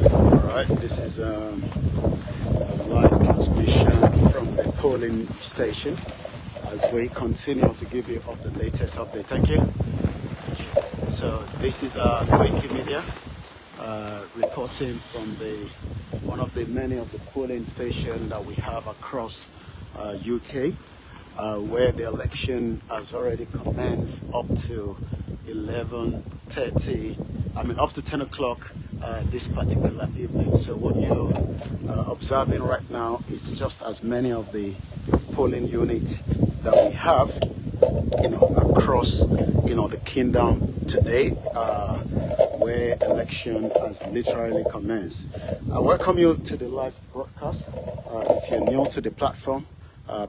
Alright, this is a live transmission from the polling station as we continue to give you the latest update. Thank you. So this is Koikimedia reporting from one of the many of the polling stations that we have across UK, where the election has already commenced up to 11:30. I mean, up to 10 o'clock this particular evening. So what you're observing right now is just as many of the polling units that we have, across, the kingdom today, where election has literally commenced. I welcome you to the live broadcast. If you're new to the platform,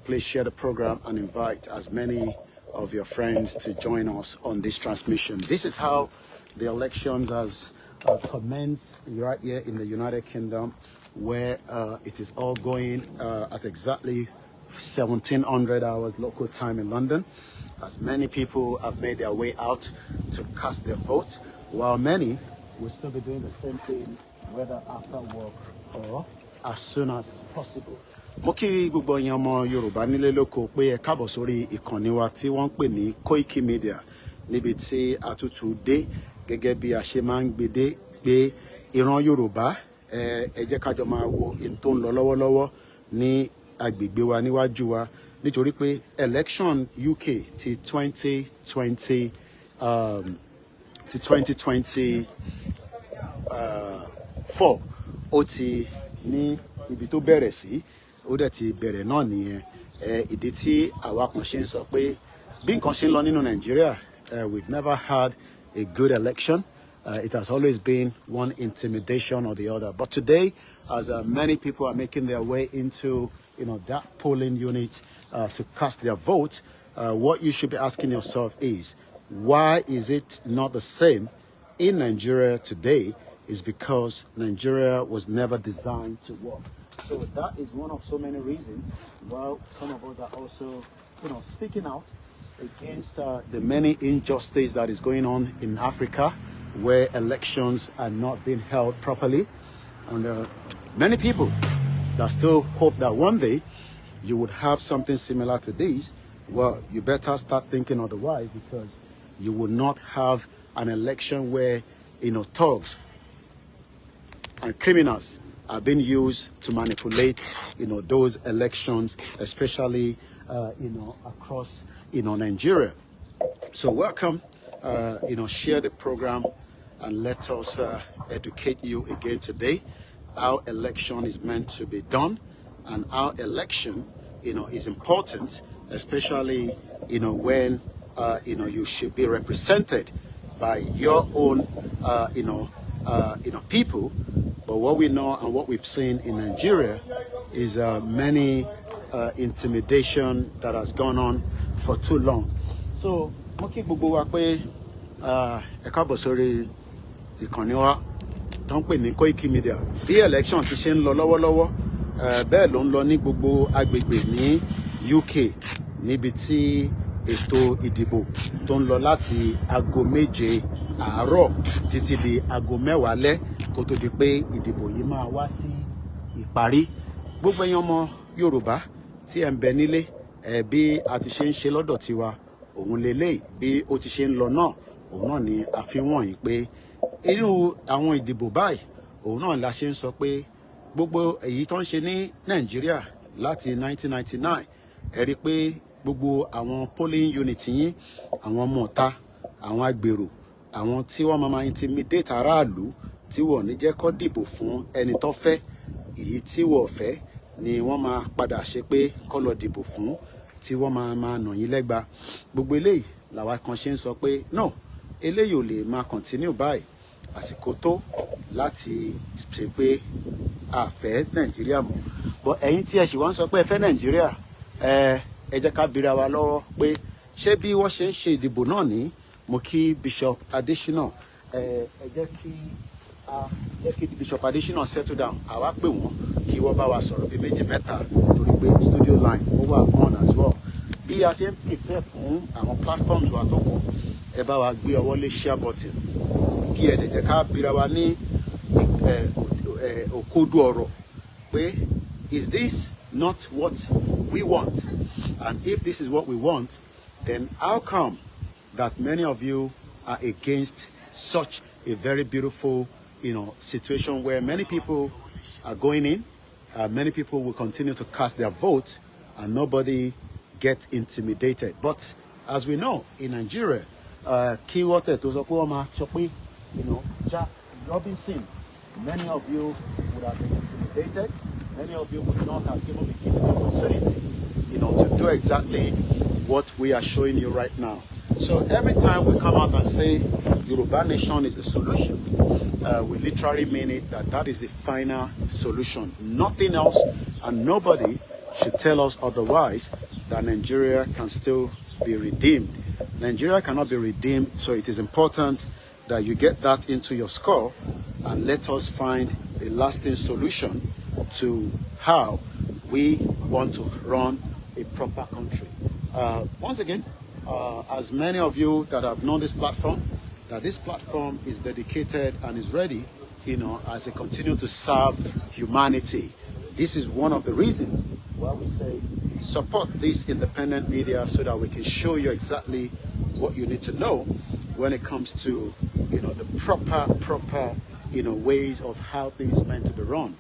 please share the program and invite as many of your friends to join us on this transmission. This is how the elections has commenced right here in the United Kingdom, where it is all going at exactly 1700 hours local time in London, as many people have made their way out to cast their vote, while many will still be doing the same thing, whether after work or as soon as possible. Mo kí gbogbo yín ọmọ Yorùbá nílé lóko pé ẹ káàbọ̀ sórí ìkànnì wa tí wọ́n ń pè ní Koikimedia, níbi tí àtútù dé gẹ́gẹ́ bí a ṣe máa ń gbédé pé ìran Yorùbá ẹ jẹ́ ká jọ máa wo ohun tó ń lọ lọ́wọ́lọ́wọ́ ní agbègbè wa níwájú wa, nítorí pé election UK ti 2024 ó ti ní ibi tó bẹ̀rẹ̀ sí, ó dẹ̀ ti bẹ̀rẹ̀ náà nìyẹn. Ìdí tí àwa kan ṣe ń sọ pé bí nǹkan ṣe ń lọ nínú Nàìjíríà, we've never had a good election. It has always been one intimidation or the other. But today, as many people are making their way into that polling unit to cast their vote, what you should be asking yourself is, why is it not the same in Nigeria today? Is because Nigeria was never designed to work. So that is one of so many reasons why some of us are also, speaking out against the many injustice that is going on in Africa, where elections are not being held properly. And many people that still hope that one day you would have something similar to this. Well, you better start thinking otherwise, because you will not have an election where, thugs and criminals are being used to manipulate, those elections, especially, across, Nigeria. So welcome, share the program and let us educate you again today how election is meant to be done, and how election, is important, especially, when, you should be represented by your own, people. But what we know and what we've seen in Nigeria is many intimidation that has gone on for too long. So, mo kí gbogbo wa pé ẹ káàbọ̀ sórí ìkànnì wa tó ń pè ní Koikimedia. Bí election ti ṣe ń lọ lọ́wọ́lọ́wọ́, bẹ́ẹ̀ ló ń lọ ní gbogbo agbègbè ní UK, níbi tí ètò ìdìbò tó ń lọ láti aago 7 àárọ̀ títí di aago 10 alẹ́ kó tó di pé ìdìbò yìí máa wá sí ìparí. Gbogbo ẹ̀yin ọmọ Yorùbá tí ẹ ń bẹ nílé, bí a ti ṣe ń ṣe lọ́dọ̀ tiwa, òun lélẹ́yìí bí ó ti ṣe ń lọ náà, òun náà ni a fi wọ̀nyí pé irú àwọn ìdìbò báyìí, òun náà la ṣe ń sọ pé gbogbo èyí tó ń ṣe ní Nàìjíríà láti 1999, ẹ rí pé gbogbo àwọn polling unit yín, àwọn ọmọ ọ̀tá, àwọn agbèrò, àwọn tí wọ́n máa intimidate aráàlú, tí wọ́n ní jẹ́ kó dìbò fún ẹni tó fẹ́, èyí tí wọ́n fẹ́ ni wọ́n máa padà ṣe pé kó lọ dìbò fún, tí wọ́n máa nà yín lẹ́gba. Gbogbo eléyìí làwa kan ṣe ń sọ pé no, eléyìí ò lè máa continue báyìí. Àsìkò tó láti ṣe pé a fẹ́ Nàìjíríà mọ́. But ẹ̀yin tí ẹ sì wá ń sọ pé ẹ fẹ́ Nàìjíríà, ẹ jẹ́ ká bira wa lọ́wọ́ pé ṣé bí wọ́n ṣe ń ṣe ìdìbò náà ní, mo kí Bishop Adesina, ẹ jẹ́ kí Bishop Adesina settle down. Àwa pè wọ́n kí wọ́n bá wa sọ̀rọ̀ bí méjì mẹ́ta, torí pé studio line ó wà on as well. Bí a ṣe ń prepare fún àwọn platforms wa tó kù, ẹ bá wa gbé ọwọ́ lé share button, kí ẹ lè jẹ́ ká bira wa ní Okoduoro. Is this not what we want? And if this is what we want, then how come that many of you are against such a very beautiful, situation where many people are going in, many people will continue to cast their vote, and nobody gets intimidated. But as we know, in Nigeria, Jack Robinson, many of you would have been intimidated. Many of you would not have even been given the opportunity, to do exactly what we are showing you right now. So every time we come out and say Yoruba Nation is the solution, we literally mean it, that is the final solution. Nothing else, and nobody should tell us otherwise, that Nigeria can still be redeemed. Nigeria cannot be redeemed, so it is important that you get that into your skull and let us find a lasting solution to how we want to run a proper country. Once again, as many of you that have known this platform, that this platform is dedicated and is ready, as it continues to serve humanity. This is one of the reasons why we say support this independent media, so that we can show you exactly what you need to know when it comes to, the proper, ways of how things are meant to be run.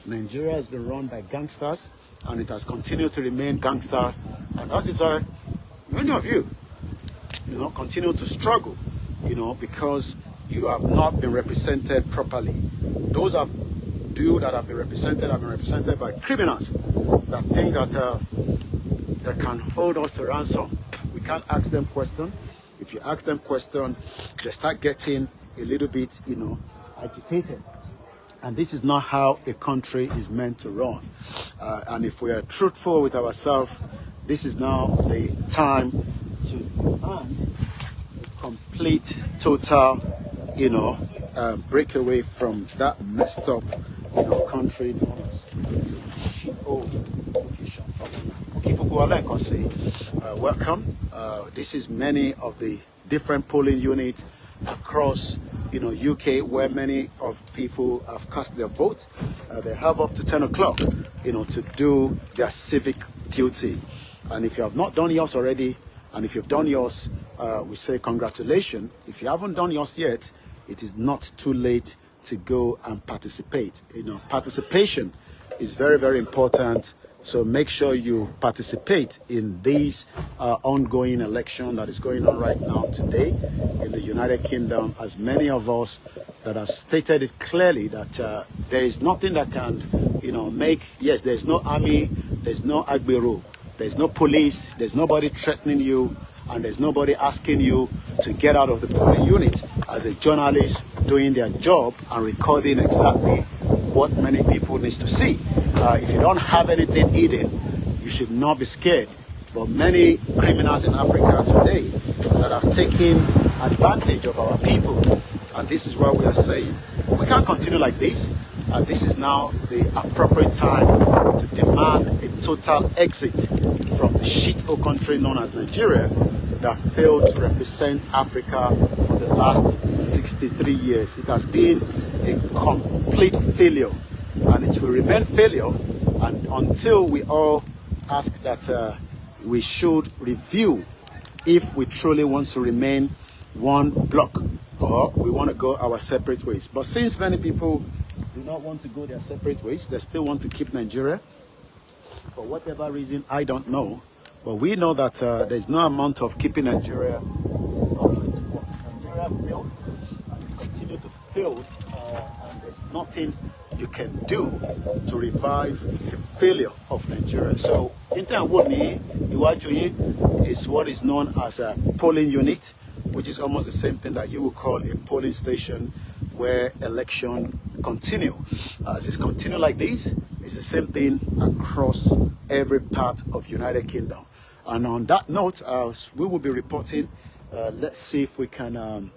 Nigeria has been run by gangsters, and it has continued to remain gangster, and that is why many of you, continue to struggle, because you have not been represented properly. Those of you that have been represented by criminals that think that they can hold us to ransom. We can't ask them questions. If you ask them questions, they start getting a little bit, agitated. And this is not how a country is meant to run. And if we are truthful with ourselves, this is now the time to demand a complete, total, breakaway from that messed up, country known as welcome. This is many of the different polling units across UK, where many of people have cast their vote. They have up to 10 o'clock, to do their civic duty. And if you have not done yours already, and if you've done yours, we say congratulations. If you haven't done yours yet, it is not too late to go and participate. Participation is very, very important. So make sure you participate in this ongoing election that is going on right now today in the United Kingdom. As many of us that have stated it clearly that there is nothing that can, yes, there's no army, there's no Agbero, there's no police, there's nobody threatening you, and there's nobody asking you to get out of the polling unit as a journalist doing their job and recording exactly what many people need to see. If you don't have anything hidden, you should not be scared. But many criminals in Africa today that have taken advantage of our people, and this is what we are saying. We can't continue like this, and this is now the appropriate time to demand a total exit from the shithole country known as Nigeria that failed to represent Africa for the last 63 years. It has been a complete failure, and it will remain failure, and until we all ask that we should review if we truly want to remain one block or we want to go our separate ways. But since many people do not want to go their separate ways, they still want to keep Nigeria for whatever reason, I don't know. But we know that there's no amount of keeping Nigeria Nigeria failed, and it continues to fail, and there's nothing you can do to revive the failure of Nigeria. So, Inter-Woni Iwajoyin is what is known as a polling unit, which is almost the same thing that you would call a polling station where election continue. As it's continue like this, it's the same thing across every part of United Kingdom. And on that note, we will be reporting. Let's see if we can,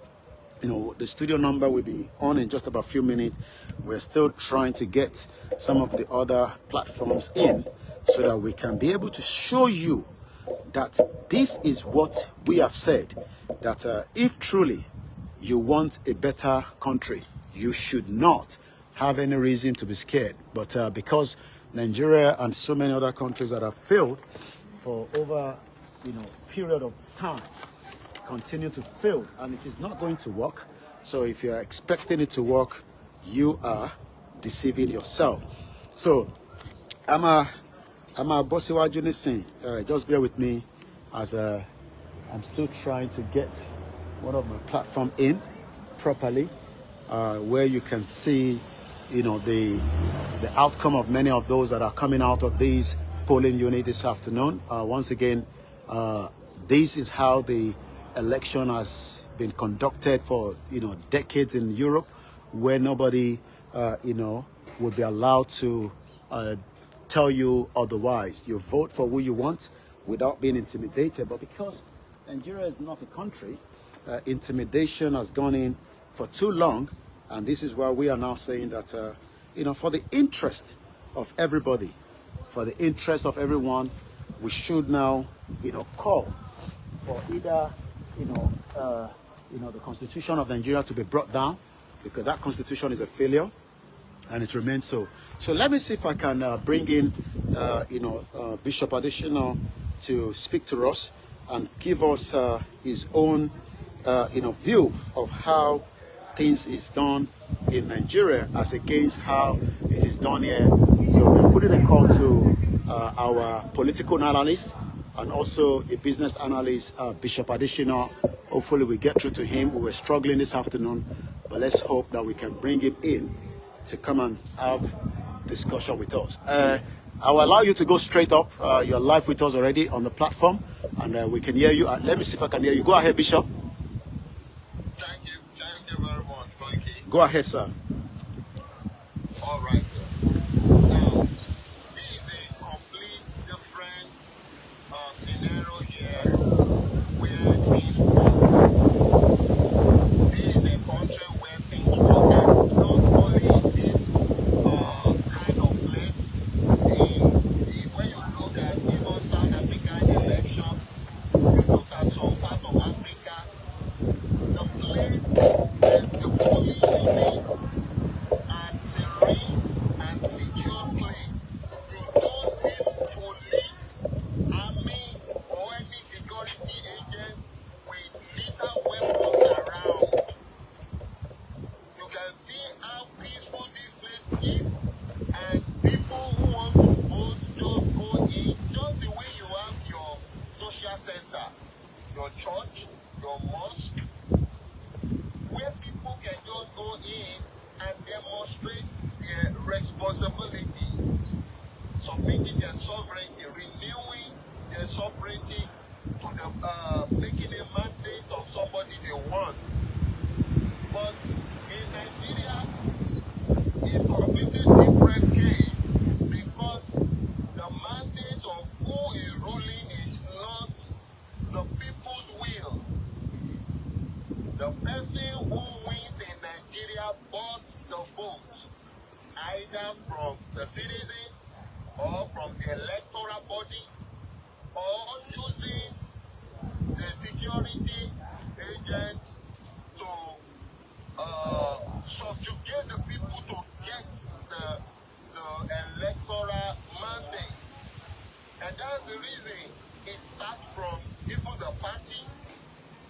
the studio number will be on in just about a few minutes. We're still trying to get some of the other platforms in so that we can be able to show you that this is what we have said, that if truly you want a better country, you should not have any reason to be scared. But because Nigeria and so many other countries that have failed for over, period of time, continue to fail, and it is not going to work. So if you are expecting it to work, you are deceiving yourself. So I'm a bossy wajunisin. Just bear with me as I'm still trying to get one of my platform in properly, where you can see, the outcome of many of those that are coming out of these polling units this afternoon. Once again, this is how the election has been conducted for decades in Europe, where nobody would be allowed to tell you otherwise. You vote for who you want without being intimidated. But because Nigeria is not a country, intimidation has gone in for too long, and this is why we are now saying that for the interest of everybody, for the interest of everyone, we should now call for either the Constitution of Nigeria to be brought down, because that Constitution is a failure, and it remains so. So let me see if I can bring in Bishop Additional to speak to us and give us his own view of how things is done in Nigeria as against how it is done here. So we're putting a call to our political analyst and also a business analyst, Bishop Additional. Hopefully we get through to him. We were struggling this afternoon, but let's hope that we can bring him in to come and have discussion with us. I will allow you to go straight up. You're live with us already on the platform, and we can hear you. Let me see if I can hear you. Go ahead, Bishop. Thank you very much, Koiki. Go ahead, sir. All right. Now, this is a complete different scenario here, where things work. This is a country where things work, and not only this kind of place. When you look at even South African election, you look at some part of Africa, the place, the polling unit are serene and secure place. You don't see police, army, or any security agent with lethal weapons around. You can see how peaceful this place is, and people who want to vote just go in, just the way you have your social center, your church, your mosque, where people can just go in and demonstrate their responsibility, submitting their sovereignty, renewing their sovereignty to the making a mandate of somebody they want. But in Nigeria, it's completely different case, because the mandate of who is ruling is not the people's will. The person who wins in Nigeria bought the vote, either from the citizen or from the electoral body, or using the security agent to subjugate the people to get the electoral mandate. And that's the reason it starts from even the party.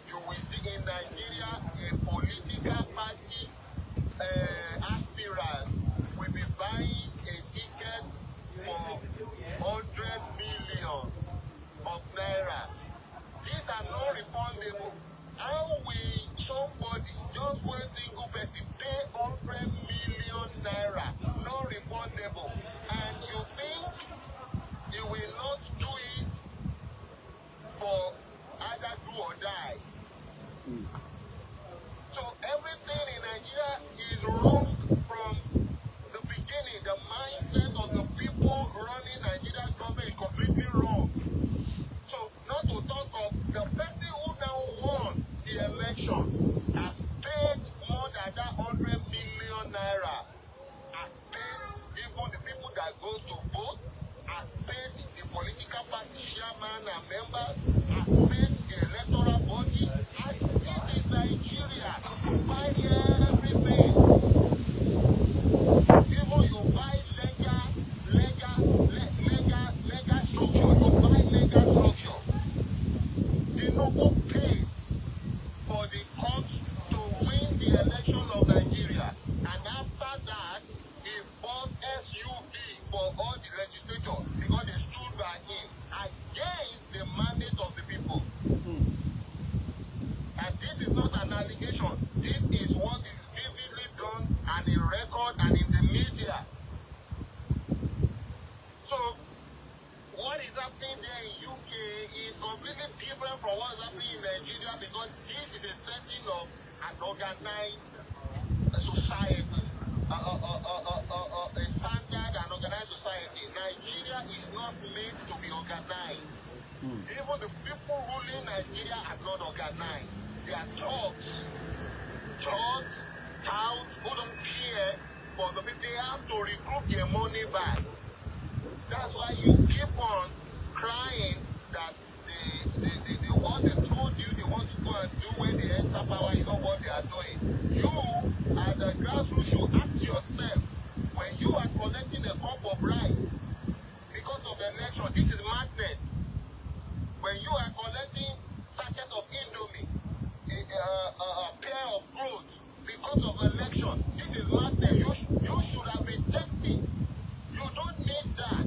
You will see in Nigeria a political party aspirant will be buying a ticket for 100 million of naira. These are not refundable. How will somebody, just one single person, pay 100 million naira? Not refundable. And you think you will not do it for either do or die? So everything in Nigeria is wrong from the beginning. The mindset of the people running Nigeria government is completely wrong. So not to talk of the person who now won the election has paid more than that 100 million naira. Has paid even the people that go to vote, has paid the political party chairman and members, has paid the electoral body. And this is Nigeria. You buy everything. the media. So what is happening there in UK is completely different from what is happening in Nigeria, because this is a setting of an organized society, a standard and organized society. Nigeria is not made to be organized. Even the people ruling Nigeria are not organized. They are thugs, touts who don't care for the people. They have to recoup their money back. That's why you keep on crying that the what they told you they want to go and do when they enter power is not what they are doing. You, as a grassroots, should ask yourself, when you are collecting a cup of rice because of the election, this is madness. When you are collecting sachet of Indomie, a pair of clothes because of election, this is madness. You should have rejected. You don't need that.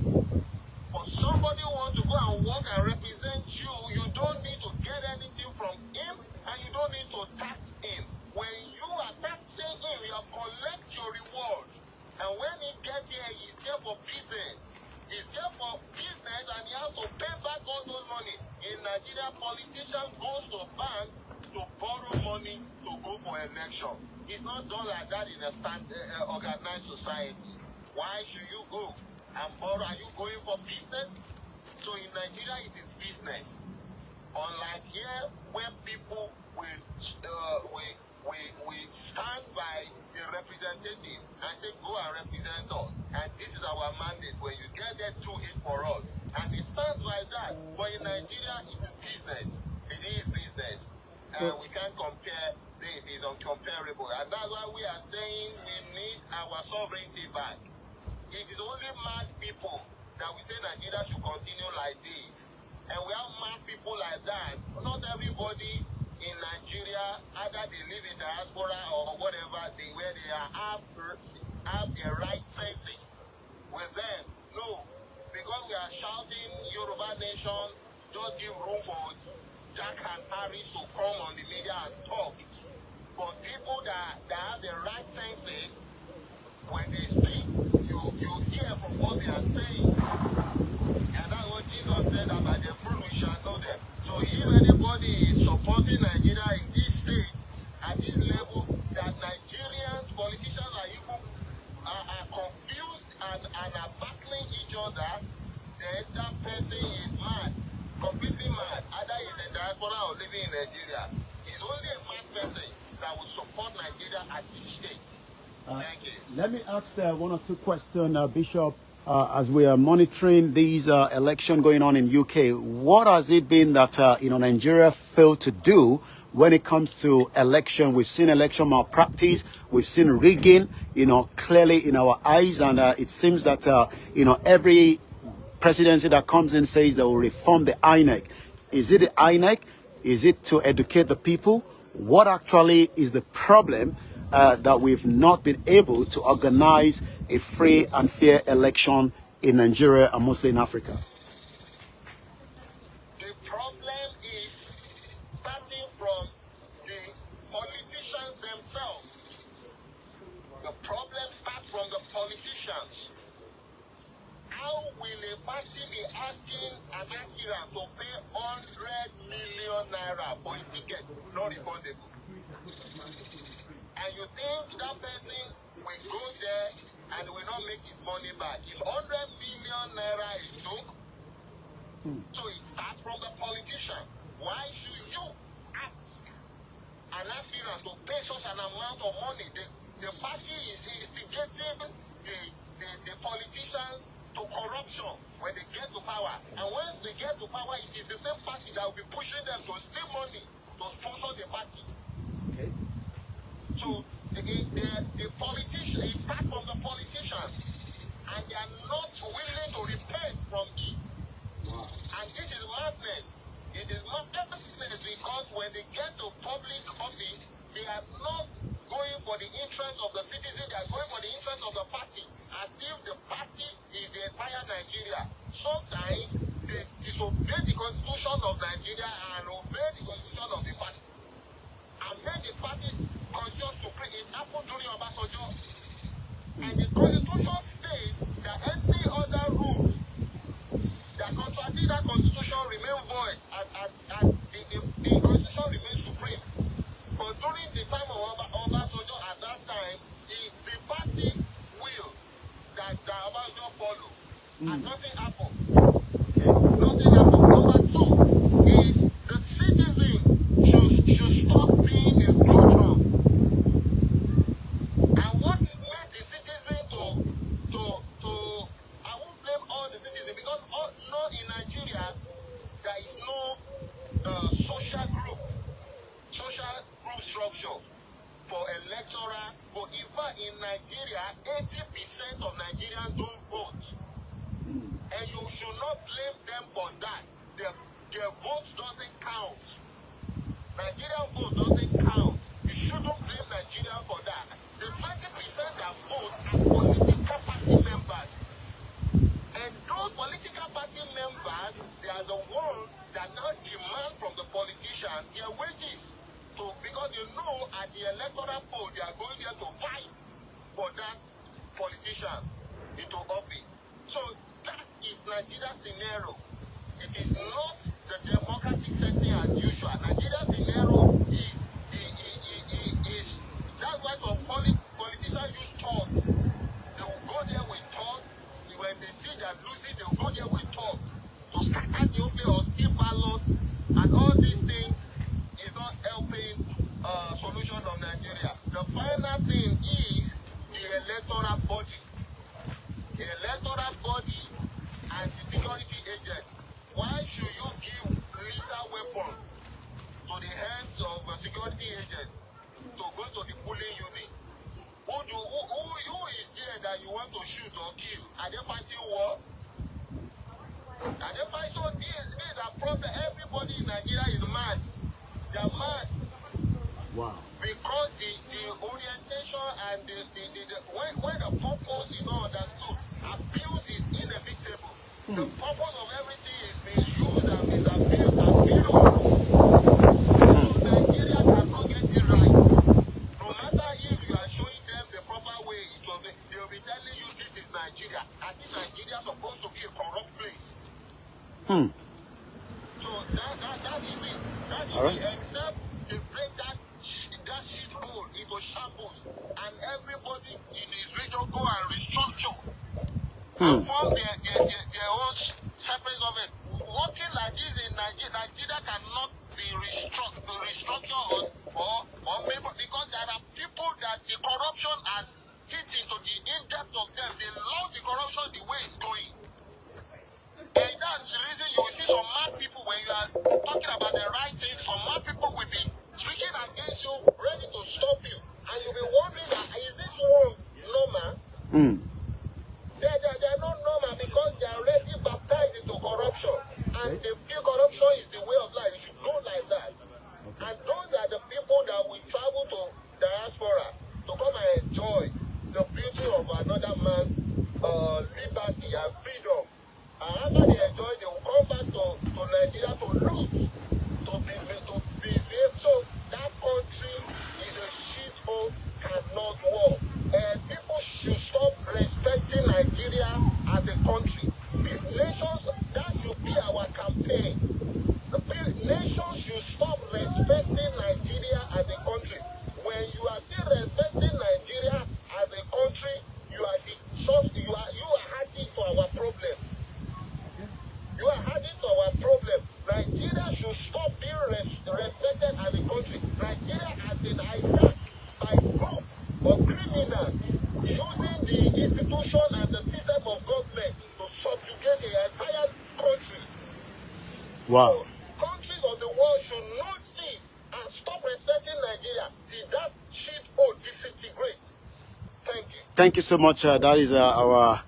But somebody wants to go and work and represent you, you don't need to get anything from him, and you don't need to tax him. When you are taxing him, you have collect your reward. And when he gets here, he's there for business. He's there for business, and he has to pay back all those money. In Nigeria, politicians goes to bank to borrow money to go for election. It's not done like that in a organized society. Why should you go and borrow? Are you going for business? So in Nigeria, it is business. Unlike here, where people will stand by the representative and say, go and represent us. And this is our mandate. When you get there, do it for us. And it stands by that. But in Nigeria, it is business. It is business. And we can't compare. This is uncomparable. And that's why we are saying we need our sovereignty back. It is only mad people that we say Nigeria should continue like this. And we have mad people like that. Not everybody in Nigeria, either they live in diaspora or whatever, where they have their right senses with them. No. Because we are shouting Yoruba nation, just give room for Jack and Harris to come on the media and talk. But people that have the right senses, when they speak, you hear from what they are saying. And that's what Jesus said, about the fruit we shall know them. So if anybody is supporting Nigeria in this state, at this level, that Nigerians, politicians are even are confused and are battling each other, then that person is mad, completely mad. Either he's in diaspora or living in Nigeria. It's only a mad person that will support Nigeria at this state. Thank you. Let me ask one or two questions, Bishop. As we are monitoring these election going on in UK, what has it been that Nigeria failed to do when it comes to election? We've seen election malpractice, we've seen rigging, clearly in our eyes, and it seems that every presidency that comes in says they will reform the INEC. Is it the INEC? Is it to educate the people? What actually is the problem that we've not been able to organize a free and fair election in Nigeria and mostly in Africa? The problem is starting from the politicians themselves. The problem starts from the politicians. How will a party be asking an aspirant to pay 100 million naira for a ticket, not refundable? And you think that person will go there and will not make his money back? Is 100 million naira a joke? So it starts from the politician. Why should you ask an aspirant to pay such an amount of money? The party is instigating the politicians to corruption when they get to power. And once they get to power, it is the same party that will be pushing them to steal money to sponsor the party. Okay. So the politicians, it starts from the politicians, and they are not willing to repent from it. Wow. And this is madness. It is madness because when they get to public office, they are not going for the interest of the citizen, they are going for the interest of the party, as if the party is the entire Nigeria. Sometimes they disobey the constitution of Nigeria and obey the constitution of the party. And then the party conscious supreme. It happened during Obasanjo. And the Constitution states that any other rule that contradict that Constitution remain void as the Constitution remains supreme. But during the time of Obasanjo at that time, it's the party will that Obasanjo follow. And nothing happened. Nothing happened. Number two is the citizen should stop being a glutton. And what made the citizen to I won't blame all the citizens because not in Nigeria there is no social group structure for electoral. But in fact in Nigeria 80% of Nigerians don't vote. And you should not blame them for that. Their vote doesn't count. Nigerian vote doesn't count. You shouldn't blame Nigeria for that. The 20% that vote are political party members. And those political party members, they are the ones that now demand from the politicians their wages. Because you know at the electoral poll, they are going there to fight for that politician into office. So that is Nigeria's scenario. It is not the democratic setting as usual. Nigeria's scenario is that's why some politicians use talk. They will go there with talk. When they see they're losing, they will go there with talk to scatter the open or steal ballot, and all these things is not helping solution of Nigeria. The final thing is the electoral body. The electoral body and the security agent. Why should you give lethal weapon to the hands of a security agent to go to the polling unit? Who is there that you want to shoot or kill? Are they fighting war? Are they fighting? So this is a problem. Everybody in Nigeria is mad. They are mad. Wow. Because the orientation and when the purpose is not understood, abuse is inevitable. The purpose of everything is misused and misabused and abused. So Nigeria cannot get it right. No matter if you are showing them the proper way, they will be telling you this is Nigeria. I think Nigeria is supposed to be a corrupt place. So that is it. That is right. It. Except they break that shithole into shambles, and everybody in his region go and restructure and form their own separate government. Working like this in Nigeria cannot be restructured or maybe because there are people that the corruption has hit into the in-depth of them. They love the corruption the way it's going. And that's the reason you will see some mad people when you are talking about the right thing. Some mad people will be speaking against you, ready to stop you. And you'll be wondering, is this one normal? They're not normal because they are already baptized into corruption. And they feel corruption is the way of life. You should go like that. And those are the people that will travel to diaspora to come and enjoy the beauty of another man's liberty and freedom. And after they enjoy, they will come back to Nigeria to loot, to be so that country is a shithole, cannot work. And people should stop respecting Nigeria as a country. Nations, that should be our campaign. The nations should stop respecting Nigeria as a country. When you are still respecting Nigeria as a country, you are the source. You are adding to our problem. You are adding to our problem. Nigeria should stop being respected as a country. Nigeria has been hijacked by a group of criminals using the institution and the system of government to subjugate the entire country. Wow. So, countries of the world should know this and stop respecting Nigeria till that shit disintegrate. Thank you. Thank you so much. That is our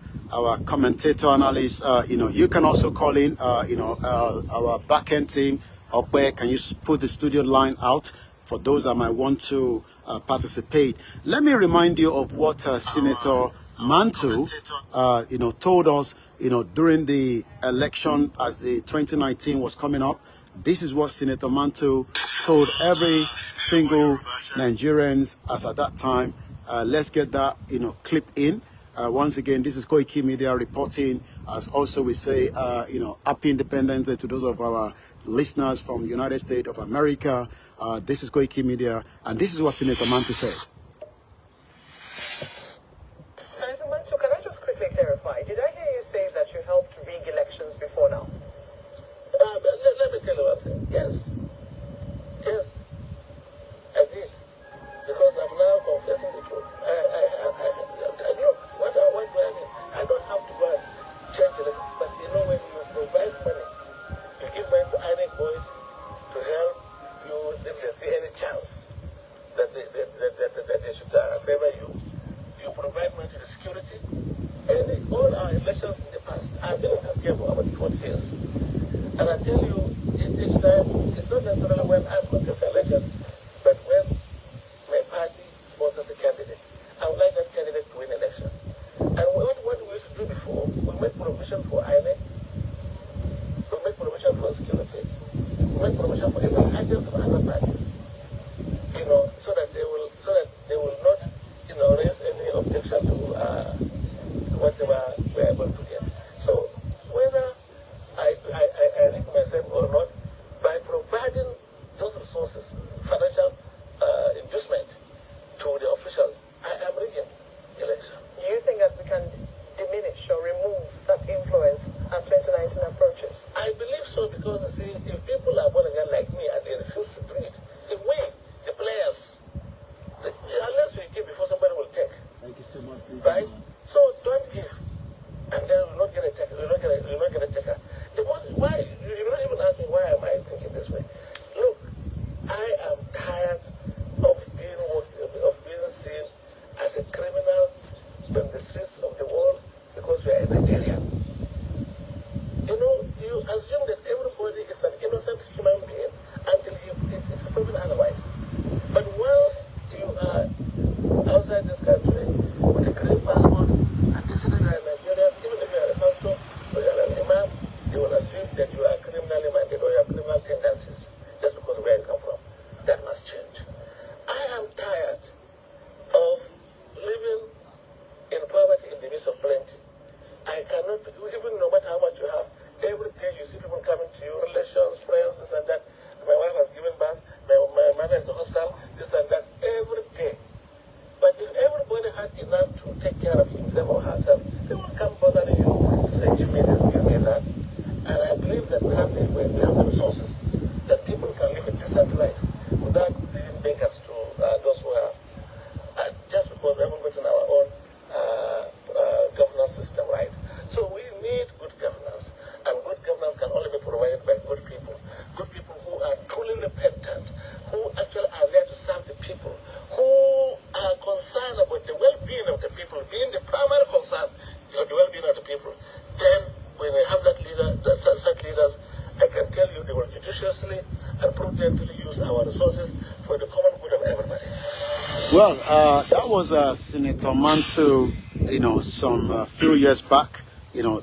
commentator analyst. You can also call in. Our backend team. Okwe, can you put the studio line out for those that might want to participate? Let me remind you of what Senator Mantu, told us. During the election as the 2019 was coming up. This is what Senator Mantu told every single Nigerians as at that time Let's get that, clip in. Once again, this is Koikimedia reporting. As also we say, happy Independence Day to those of our listeners from United States of America. This is Koikimedia, and this is what Senator Mantu said. Senator Mantu, can I just quickly clarify? Did I hear you say that you helped rig elections before now? Let me tell you one thing. Yes. Yes, I did. Because I'm now confessing the truth. Look, what do I mean? I don't have to go and change it. But when you provide money, you give money to INEC boys to help you if they see any chance that they should favor you. You provide money to the security. And all our elections in the past, I've been in this game for about 20 years. And I tell you, each time, it's not necessarily when I'm contesting election, but when my party sponsors a candidate. I would like that candidate to win election. And what we used to do before, we made provision for INEC, we made provision for security, we made provision for even agents of other parties, so that they will not, raise any objection to whatever we're able to get. So whether I rig myself or not, by providing those resources, financial inducement to the officials, I am rigging election. Do you think that we can diminish or remove that influence as 2019 approaches? I believe so, because you see, if people are born again like me and they refuse to do it, if we, the players, unless we give before somebody will take. Thank you so much, please. Right? So don't give, and then you will not get a taker. You will not get a taker. Why? You don't even ask me why am I thinking this way. Look, I am tired of being seen as a criminal in the streets of the world because we are in Nigeria. You assume that everybody is an innocent human being until it's proven otherwise. But once you are outside this country with a green passport and consider you are a Nigerian, even if you are a pastor or you are an imam, they will assume that you are criminally minded or you have criminal tendencies just because of where you come from. That must change. I am tired of living in poverty in the midst of plenty. I cannot, even no matter how much you have, every day you see people coming to you, relations, friends, this and that. My wife has given birth, my mother is a hospital, this and that, every day. But if everybody had enough to take care of himself or herself, they won't come bothering you to say, give me this, give me that. And I believe that we have the resources that people can live a decent life without being beggars to those who are, just because we haven't gotten our own governance system right. So we need good governance, and good governance can only be provided by good people who are truly repentant, who actually are there to serve the people, who are concerned about the well-being of the people, being the primary concern of the well-being of the people. Then, when we have such leaders, I can tell you they will judiciously and prudently use our resources for the common good of everybody. Well, that was Senator Mantu, some few years back,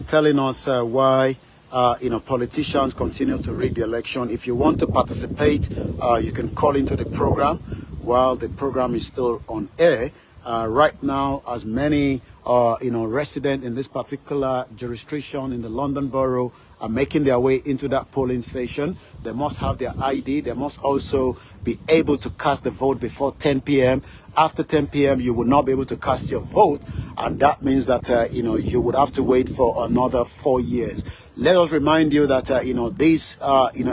telling us why, politicians continue to rig the election. If you want to participate, you can call into the program while the program is still on air. Right now, as many, residents in this particular jurisdiction in the London Borough are making their way into that polling station, they must have their ID. They must also be able to cast the vote before 10 p.m. After 10 p.m., you will not be able to cast your vote, and that means that, you would have to wait for another 4 years. Let us remind you that, this,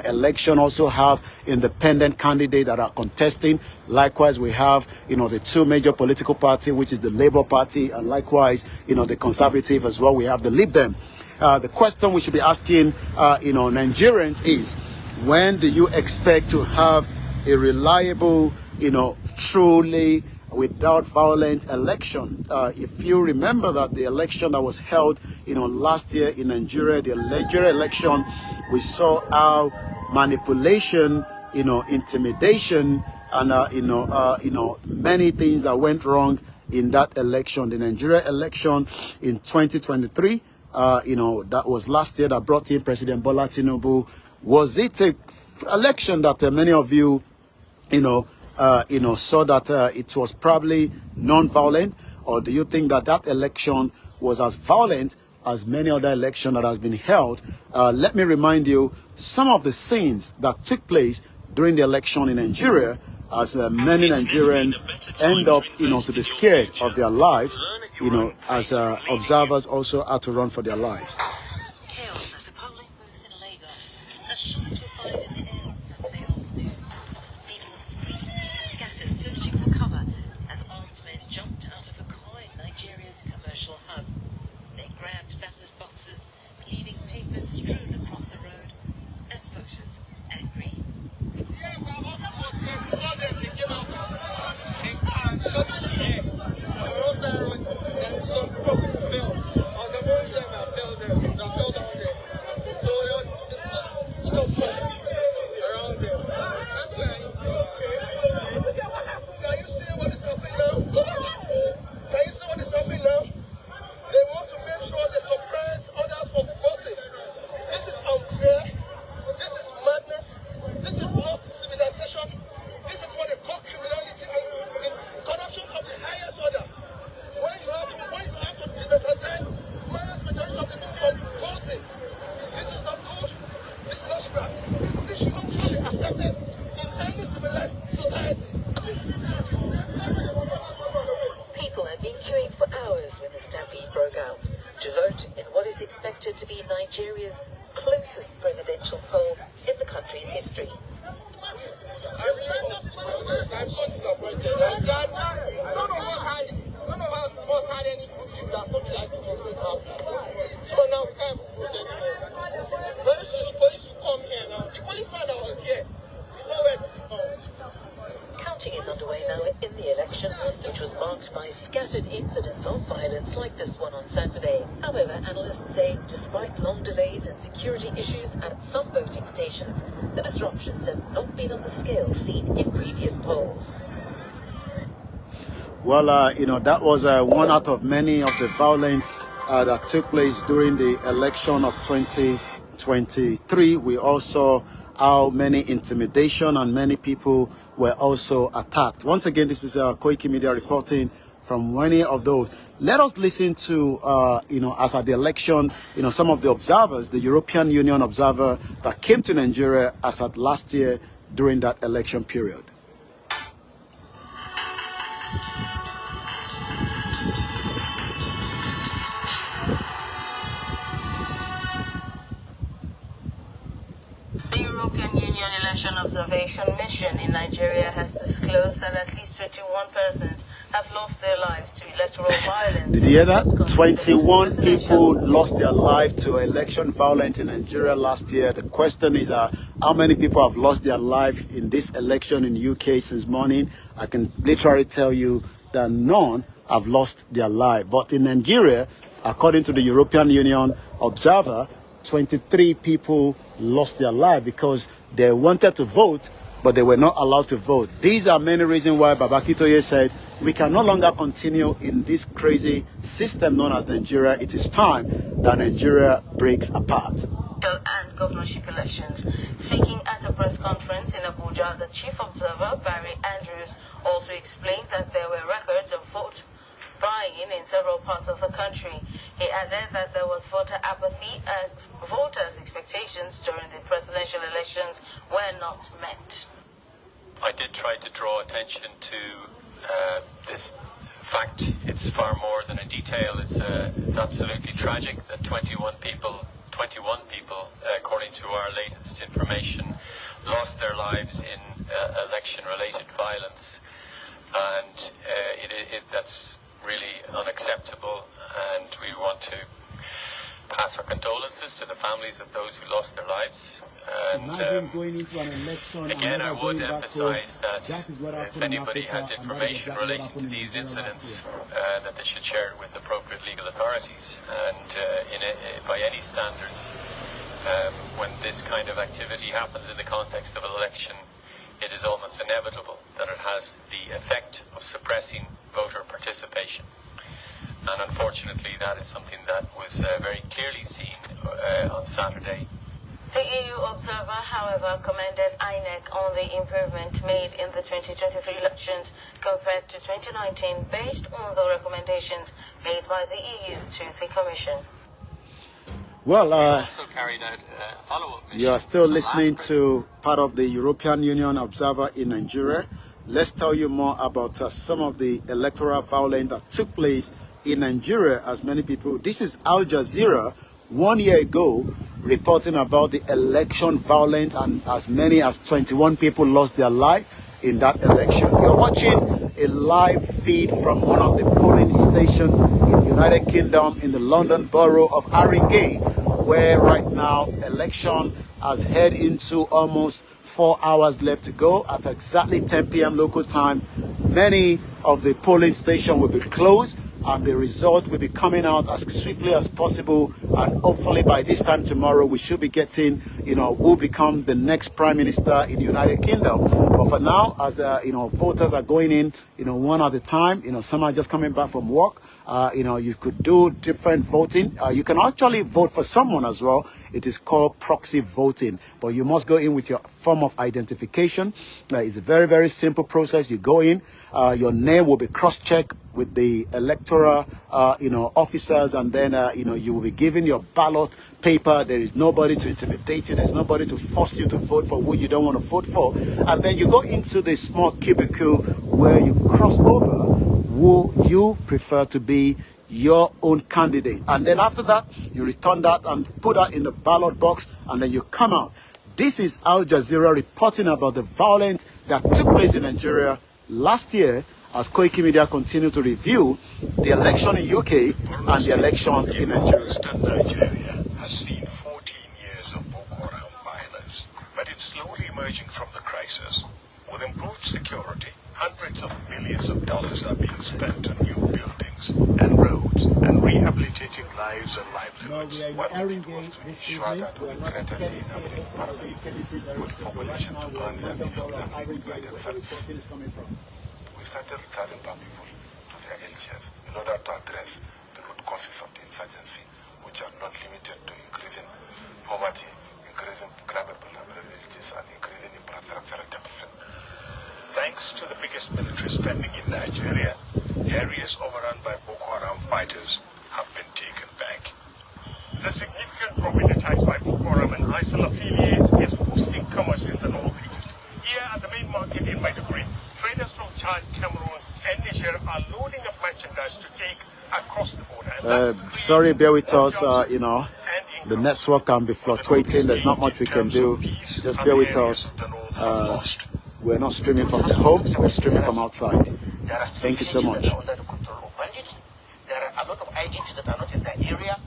election also have independent candidates that are contesting. Likewise, we have, the two major political parties, which is the Labour Party, and likewise, the Conservative as well. We have the Lib Dem. The question we should be asking, Nigerians is, when do you expect to have a reliable, truly without violent election? If you remember that the election that was held, last year in Nigeria, the Nigeria election, we saw how manipulation, intimidation, and many things that went wrong in that election. The Nigeria election in 2023, that was last year, that brought in President Bola Tinubu. Was it a election that many of you, saw that it was probably non-violent, or do you think that that election was as violent as many other elections that has been held? Let me remind you some of the scenes that took place during the election in Nigeria, as many Nigerians end up, to be scared of their lives, as observers also had to run for their lives. Chaos at a polling booth in Lagos. As shots were fired in the air on Saturday afternoon. People screamed and scattered, searching for cover as armed men jumped out of a car in Nigeria's commercial hub. They grabbed ballot boxes, leaving papers strewn across the road, and voters angry. To be Nigeria's closest presidential poll in the country's history. Counting is underway now in the election, which was marked by scattered incidents of violence like this one on Saturday. However, analysts say despite long delays and security issues at some voting stations, the disruptions have not been on the scale seen in previous polls. Well, that was one out of many of the violence that took place during the election of 2023. We also saw how many intimidation and many people were also attacked. Once again, this is Koikimedia reporting from many of those. Let us listen to, as at the election, some of the observers, the European Union observer that came to Nigeria as at last year during that election period. The European Union Election Observation Mission in Nigeria has disclosed that at least 21 persons have lost their lives to electoral violence. Did you hear that? 21 people lost their life to election violence in Nigeria last year. The question is, how many people have lost their life in this election in the UK since morning? I can literally tell you that none have lost their life. But in Nigeria, according to the European Union observer, 23 people lost their life because they wanted to vote, but they were not allowed to vote. These are many reasons why Baba Akintoye said we can no longer continue in this crazy system known as Nigeria. It is time that Nigeria breaks apart. And governorship elections. Speaking at a press conference in Abuja, the chief observer, Barry Andrews, also explained that there were records of vote buying in several parts of the country. He added that there was voter apathy as voters' expectations during the presidential elections were not met. I did try to draw attention to this fact. It's far more than a detail. It's absolutely tragic that 21 people, according to our latest information, lost their lives in election-related violence, and that's really unacceptable, and we want to pass our condolences to the families of those who lost their lives. And going into an election, again, I would emphasize that if anybody has information relating to these incidents, that they should share it with appropriate legal authorities. And by any standards, when this kind of activity happens in the context of an election, it is almost inevitable that it has the effect of suppressing voter participation. And unfortunately, that is something that was very clearly seen on Saturday The EU observer, however, commended INEC on the improvement made in the 2023 elections compared to 2019 based on the recommendations made by the EU to the Commission. Well, Also carried out follow-up mission. you are still listening to part of the European Union observer in Nigeria. Let's tell you more about some of the electoral violence that took place in Nigeria. As many people, this is Al Jazeera 1 year ago reporting about the election violence, and as many as 21 people lost their life in that election. You're watching a live feed from one of the polling stations in the United Kingdom in the London borough of Haringey, where right now election has head into almost 4 hours left to go. At exactly 10 p.m. local time, many of the polling stations will be closed, and the result will be coming out as swiftly as possible. And hopefully by this time tomorrow, we should be getting, who will become the next prime minister in the United Kingdom. But for now, as the, voters are going in, one at a time, some are just coming back from work. You could do different voting. You can actually vote for someone as well. It is called proxy voting, but you must go in with your form of identification. It's a very, very simple process. You go in, your name will be cross-checked with the electoral, officers, and then, you will be given your ballot paper. There is nobody to intimidate you. There's nobody to force you to vote for who you don't want to vote for. And then you go into the small cubicle where you cross over who you prefer to be your own candidate. And then after that, you return that and put that in the ballot box, and then you come out. This is Al Jazeera reporting about the violence that took place in Nigeria last year, as Koikimedia continue to review the election in UK and the election in Nigeria. Nigeria has seen 14 years of Boko Haram violence, but it's slowly emerging from the crisis. With improved security, hundreds of millions of dollars are being spent on new buildings and roads and rehabilitating lives and livelihoods. What we was to ensure that we created the inhabiting family with population to earn their needs of living and service. We started returning back people to their villages in order to address the root causes of the insurgency, which are not limited to increasing poverty, increasing climate vulnerabilities, and increasing infrastructure deficit. Thanks to the biggest military spending in Nigeria, areas overrun by Boko Haram fighters have been taken back. The significant profit attacks by Boko Haram and ISIL affiliates is boosting commerce in the northeast. Here at the main market in Maiduguri, traders from Chad, Cameroon, and Niger are loading up merchandise to take across the border. Sorry, bear with us. The network can be fluctuating. There's not much we can do. Just bear with us. We're not streaming from the home, we're streaming from outside. Thank you so much. There are a lot of IDPs that are not in that area.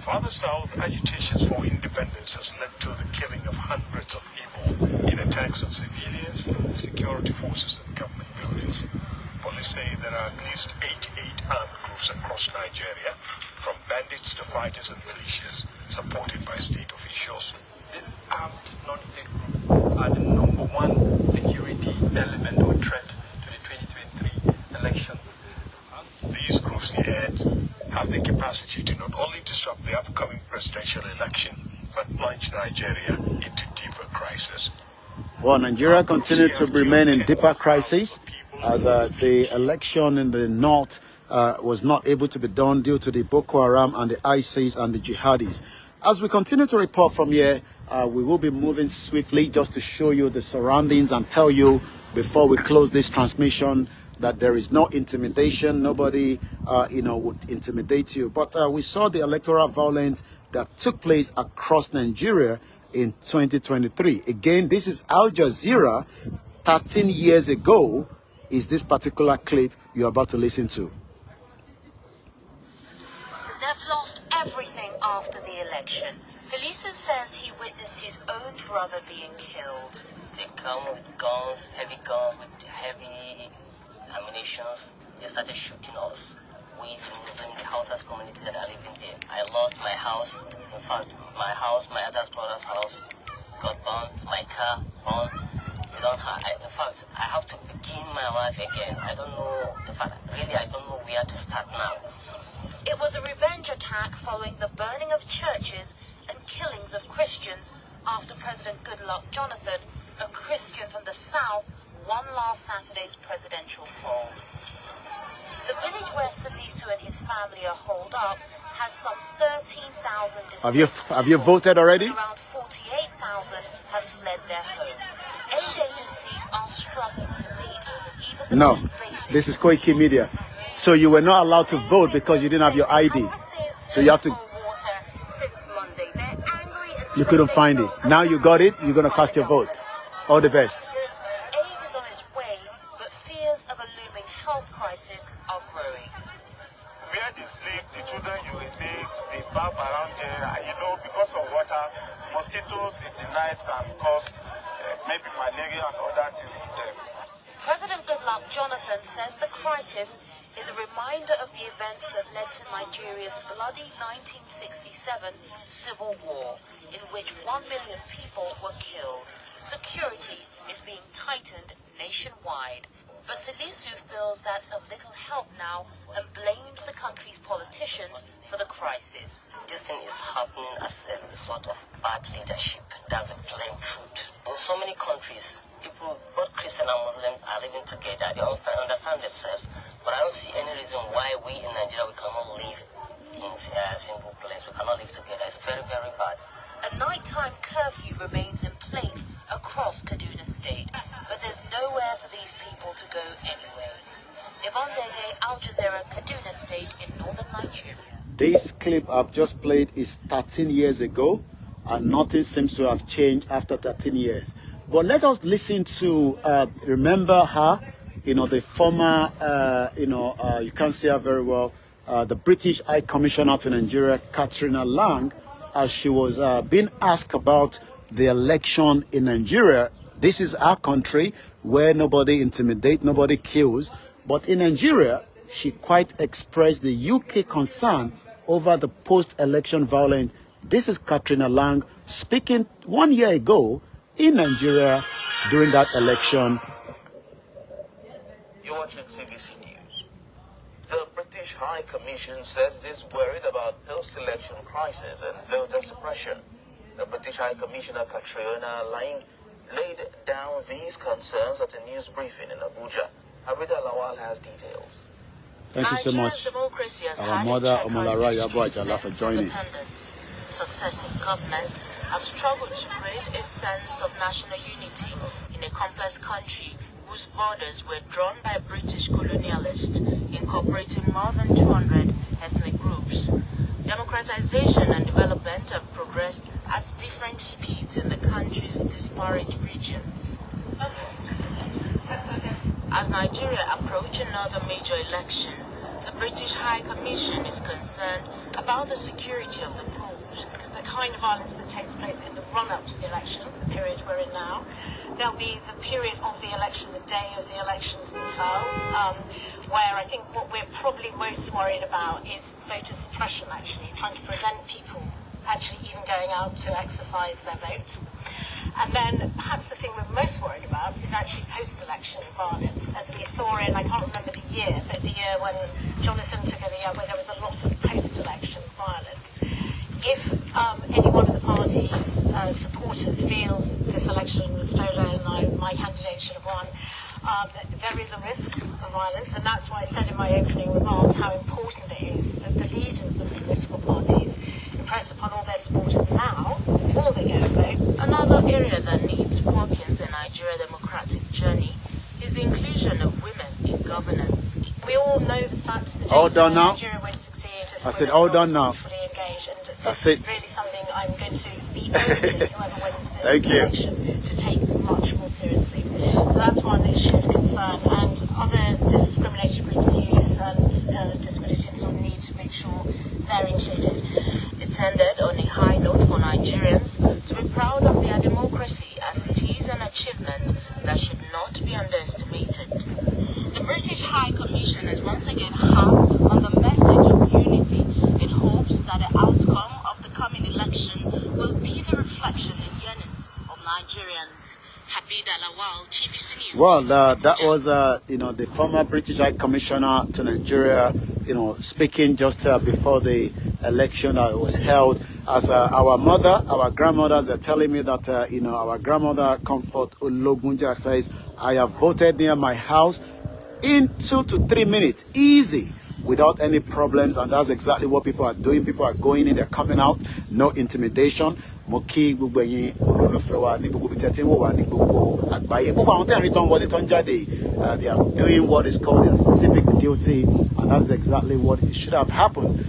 Further south, agitations for independence has led to the killing of hundreds of people in attacks on civilians, security forces, and government buildings. Police say there are at least 88 armed groups across Nigeria, from bandits to fighters and militias, supported by state officials. These armed non-state groups are the number one security element or threat to the 2023 election. These groups, he adds, have the capacity to not only disrupt the upcoming presidential election, but plunge Nigeria into deeper crisis. Well, Nigeria continued to remain in deeper crisis as the election in the north was not able to be done due to the Boko Haram and the ISIS and the jihadis. As we continue to report from here, we will be moving swiftly just to show you the surroundings and tell you before we close this transmission that there is no intimidation. Nobody, would intimidate you. But we saw the electoral violence that took place across Nigeria in 2023. Again, this is Al Jazeera 13 years ago is this particular clip you're about to listen to. They've lost everything after the election. Felicio says he witnessed his own brother being killed. They come with guns, heavy guns, with heavy ammunitions. They started shooting us. We, the Muslim, the Hausas community that are living there. I lost my house. In fact, my house, my other brother's house got burned. My car burned. In fact, I have to begin my life again. I don't know. In fact, really, I don't know where to start now. It was a revenge attack following the burning of churches and killings of Christians after President Goodluck Jonathan, a Christian from the south, won last Saturday's presidential poll. The village where Salisu and his family are holed up has some 13,000 displaced. Have you voted already? Around 48,000 have fled their homes. Aid agencies are struggling to meet even the most basic. This is Koikimedia. So you were not allowed to vote because you didn't have your ID. So you have to. You couldn't find it. Now you got it. You're gonna cast your vote. All the best. Aid is on its way, but fears of a looming health crisis are growing. Where they sleep, the children urinate, they bath around there, and because of water, mosquitoes in the night can cause maybe malaria and other things to them. President Goodluck Jonathan says the crisis is a reminder of the events that led to Nigeria's bloody 1967 civil war, in which 1 million people were killed. Security is being tightened nationwide. But Salisu feels that's of little help now and blames the country's politicians for the crisis. This thing is happening as a result of bad leadership. That's a plain truth. In so many countries, people, both Christian and Muslim, are living together. They understand themselves. But I don't see any reason why we in Nigeria, we cannot live in a single place. We cannot live together. It's very, very bad. A nighttime curfew remains in place across Kaduna State, but there's nowhere for these people to go anyway. Yvonne Dege, Al Jazeera, Kaduna State in northern Nigeria. This clip I've just played is 13 years ago, and nothing seems to have changed after 13 years. But let us listen to, remember her, the former, you can't see her very well, the British High Commissioner to Nigeria, Katrina Lang, as she was being asked about the election in Nigeria. This is our country where nobody intimidates, nobody kills. But in Nigeria, she quite expressed the UK concern over the post-election violence. This is Katrina Lang speaking 1 year ago in Nigeria during that election. You're watching TVC News. The British High Commission says it is worried about post-election crisis and voter suppression. The British High Commissioner Katrina Lang laid down these concerns at a news briefing in Abuja. Abida Lawal has details. Thank you so much, our mother Omolara Yabo Ajala, for joining. Successive governments have struggled to create a sense of national unity in a complex country whose borders were drawn by British colonialists, incorporating more than 200 ethnic groups. Democratization and development have progressed at different speeds in the country's disparate regions. As Nigeria approaches another major election, the British High Commission is concerned about the security of the polls. The kind of violence that takes place in the run-up to the election, the period we're in now. There'll be the period of the election, the day of the elections themselves, where I think what we're probably most worried about is voter suppression, actually, trying to prevent people actually even going out to exercise their vote. And then perhaps the thing we're most worried about is actually post-election violence, as we saw in, I can't remember the year, but the year when Jonathan took over, where there was a lot of post-election violence. If any one of the party's supporters feels this election was stolen and my candidate should have won, there is a risk of violence, and that's why I said in my opening remarks how important it is that the leaders of the political parties impress upon all their supporters now, before they go to vote. Another area that needs work in the Nigeria democratic journey is the inclusion of women in governance. We all know the stats of the all done now. Nigeria won't succeed. I said all done now. Fully engaged, and that's it. Really something I'm going to be urging whoever wins this Thank you. election to take much more seriously. So that's one issue of concern, and other discriminated groups, youth and disabilities, will need to make sure they're included. It ended on a high note for Nigerians to be proud of their democracy, as it is an achievement that should not be underestimated. The British High Commission has once again harped on the message of unity in hopes that the outcome of the coming election will be the reflection and yearnings of Nigerians. Habida Lawal, TVC News. Well, that was, the former British High Commissioner to Nigeria, speaking just before the election that was held. as our mother, our grandmothers are telling me that, our grandmother Comfort Ologunja says, I have voted near my house in 2 to 3 minutes, easy, without any problems. And that's exactly what people are doing. People are going in, they're coming out, no intimidation. Moki gbogbo ẹ̀yin olólùfẹ́ wa ní gbogbo ìtẹ́tí wò wá ní gbogbo àgbáyé. Gbogbo àwọn tẹ́rìn tó ń wọlé tó ń jáde, they are doing what is called their civic duty, and that's exactly what it should have happened,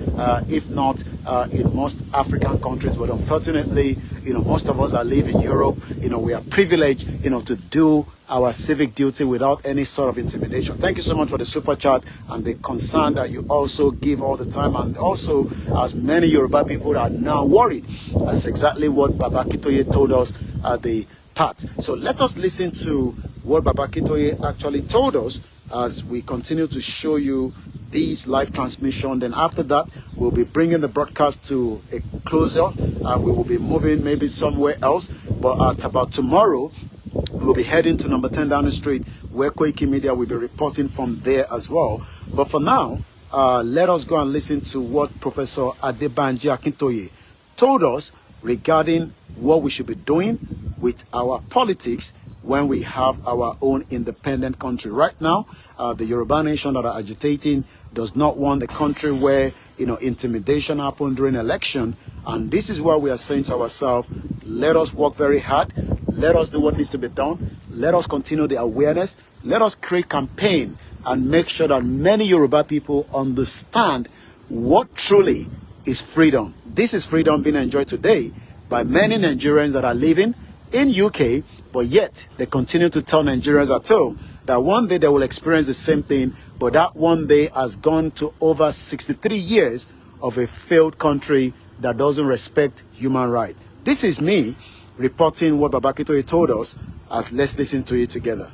if not in most African countries. But unfortunately, most of us that live in Europe, we are privileged, to do our civic duty without any sort of intimidation. Thank you so much for the super chat and the concern that you also give all the time. And also, as many Yoruba people are now worried, that's exactly what Baba Kitoye told us at the part. So let us listen to what Baba Kitoye actually told us as we continue to show you these live transmission. Then after that, we'll be bringing the broadcast to a closure. We will be moving maybe somewhere else. But at about tomorrow, we'll be heading to number 10 Downing Street, where Koikimedia will be reporting from there as well. But for now, let us go and listen to what Professor Adebanji Akintoye told us regarding what we should be doing with our politics when we have our own independent country. Right now, the Yoruba nation that are agitating does not want a country where, intimidation happen during election. And this is why we are saying to ourselves, let us work very hard. Let us do what needs to be done. Let us continue the awareness. Let us create campaign and make sure that many Yoruba people understand what truly is freedom. This is freedom being enjoyed today by many Nigerians that are living in UK, but yet they continue to tell Nigerians at home that one day they will experience the same thing, but that one day has gone to over 63 years of a failed country that doesn't respect human rights. This is me reporting what Baba Kitoye told us, as let's listen to it together.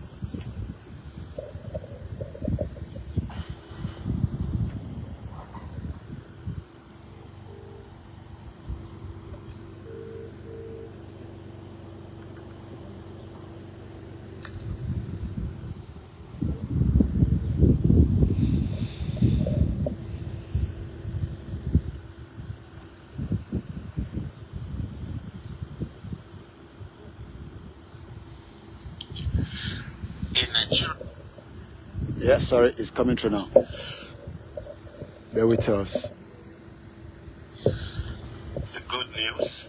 Yeah, sorry, it's coming through now. Bear with us. The good news,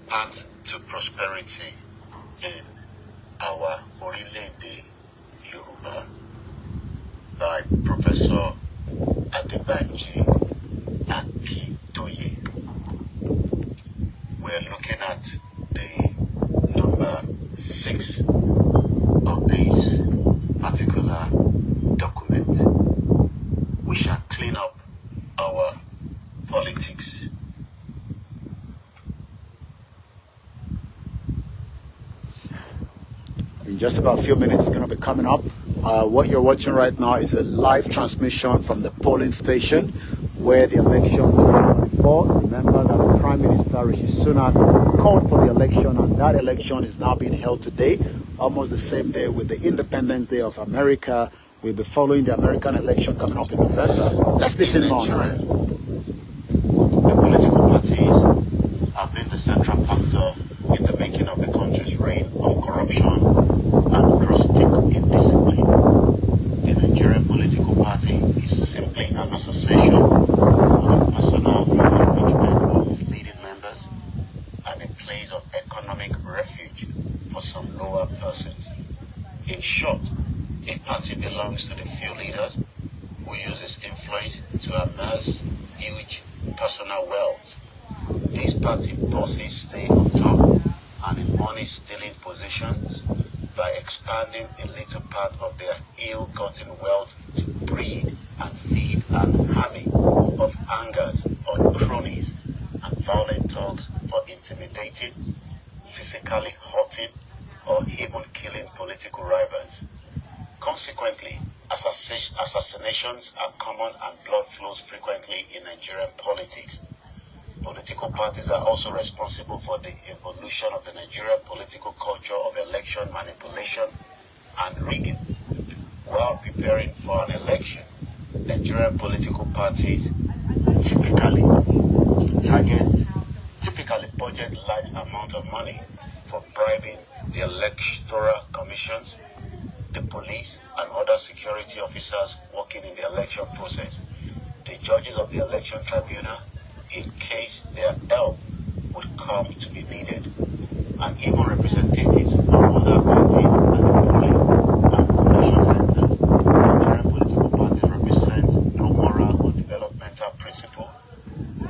path to prosperity in our Orile-Ede Yoruba by Professor Adebanji Akintoye. We're looking at the number 6 of this particular document. We shall clean up our politics. In just about a few minutes, it's going to be coming up. What you're watching right now is a live transmission from the polling station where the election 2024. Remember that the Prime Minister Rishi Sunak called for the election, and that election is now being held today, almost the same day with the Independence Day of America. We'll be following the American election coming up in November. Let's listen more now. The political parties have been the central factor in the making of the country's reign of corruption and drastic indiscipline. The Nigerian political party is simply an association for the personal enrichment of its leading members and a place of economic refuge for some lower persons. In short, a party belongs to the few leaders who use its influence to amass huge personal wealth. These party bosses stay on top and in money-stealing positions by expanding a little part of their ill-gotten wealth to breed and feed an army of angers on cronies and violent talks for intimidating, physically hurting, or even killing political rivals. Consequently, assassinations are common and blood flows frequently in Nigerian politics. Political parties are also responsible for the evolution of the Nigerian political culture of election manipulation and rigging. While preparing for an election, Nigerian political parties typically typically budget large amount of money for bribing the electoral commissions, the police, and other security officers working in the election process, the judges of the election tribunal, in case their help would come to be needed, and even representatives of other parties at the polling and collation centers. Nigerian political parties represent no moral or developmental principle.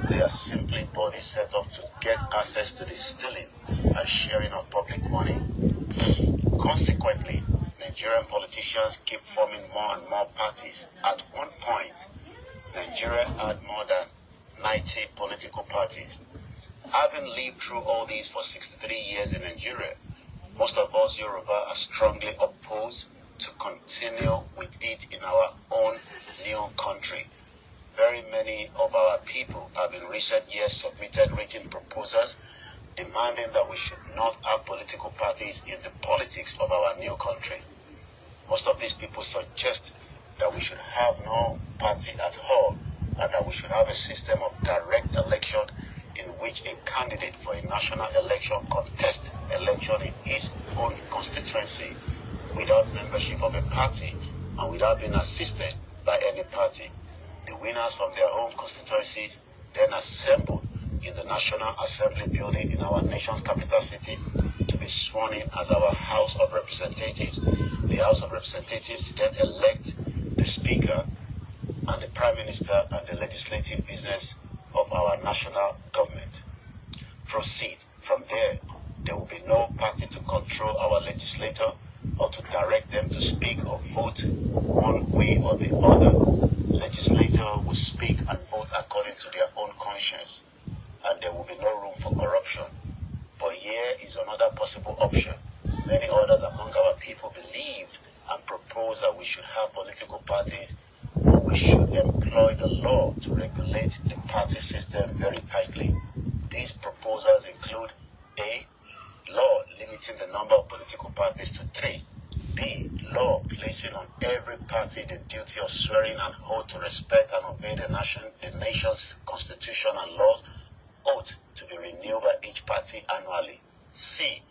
They are simply bodies set up to get access to the stealing and sharing of public money. Consequently, Nigerian politicians keep forming more and more parties. At one point, Nigeria had more than 90 political parties. Having lived through all these for 63 years in Nigeria, most of us Yoruba are strongly opposed to continue with it in our own new country. Very many of our people have in recent years submitted written proposals demanding that we should not have political parties in the politics of our new country. Most of these people suggest that we should have no party at all, and that we should have a system of direct election in which a candidate for a national election contests election in his own constituency without membership of a party and without being assisted by any party. The winners from their own constituencies then assemble in the National Assembly building in our nation's capital city to be sworn in as our House of Representatives. The House of Representatives then elect the Speaker and the Prime Minister and the legislative business of our national government. Proceed. From there, there will be no party to control our legislator or to direct them to speak or vote one way or the other. Legislator will speak and vote according to their own conscience, and there will be no room for corruption. But here is another possible option. Many others among our people believed and proposed that we should have political parties, but we should employ the law to regulate the party system very tightly. These proposals include A. Law limiting the number of political parties to 3. B. Law placing on every party the duty of swearing an oath to respect and obey the nation's constitution and laws, oath to be renewed by each party annually. C.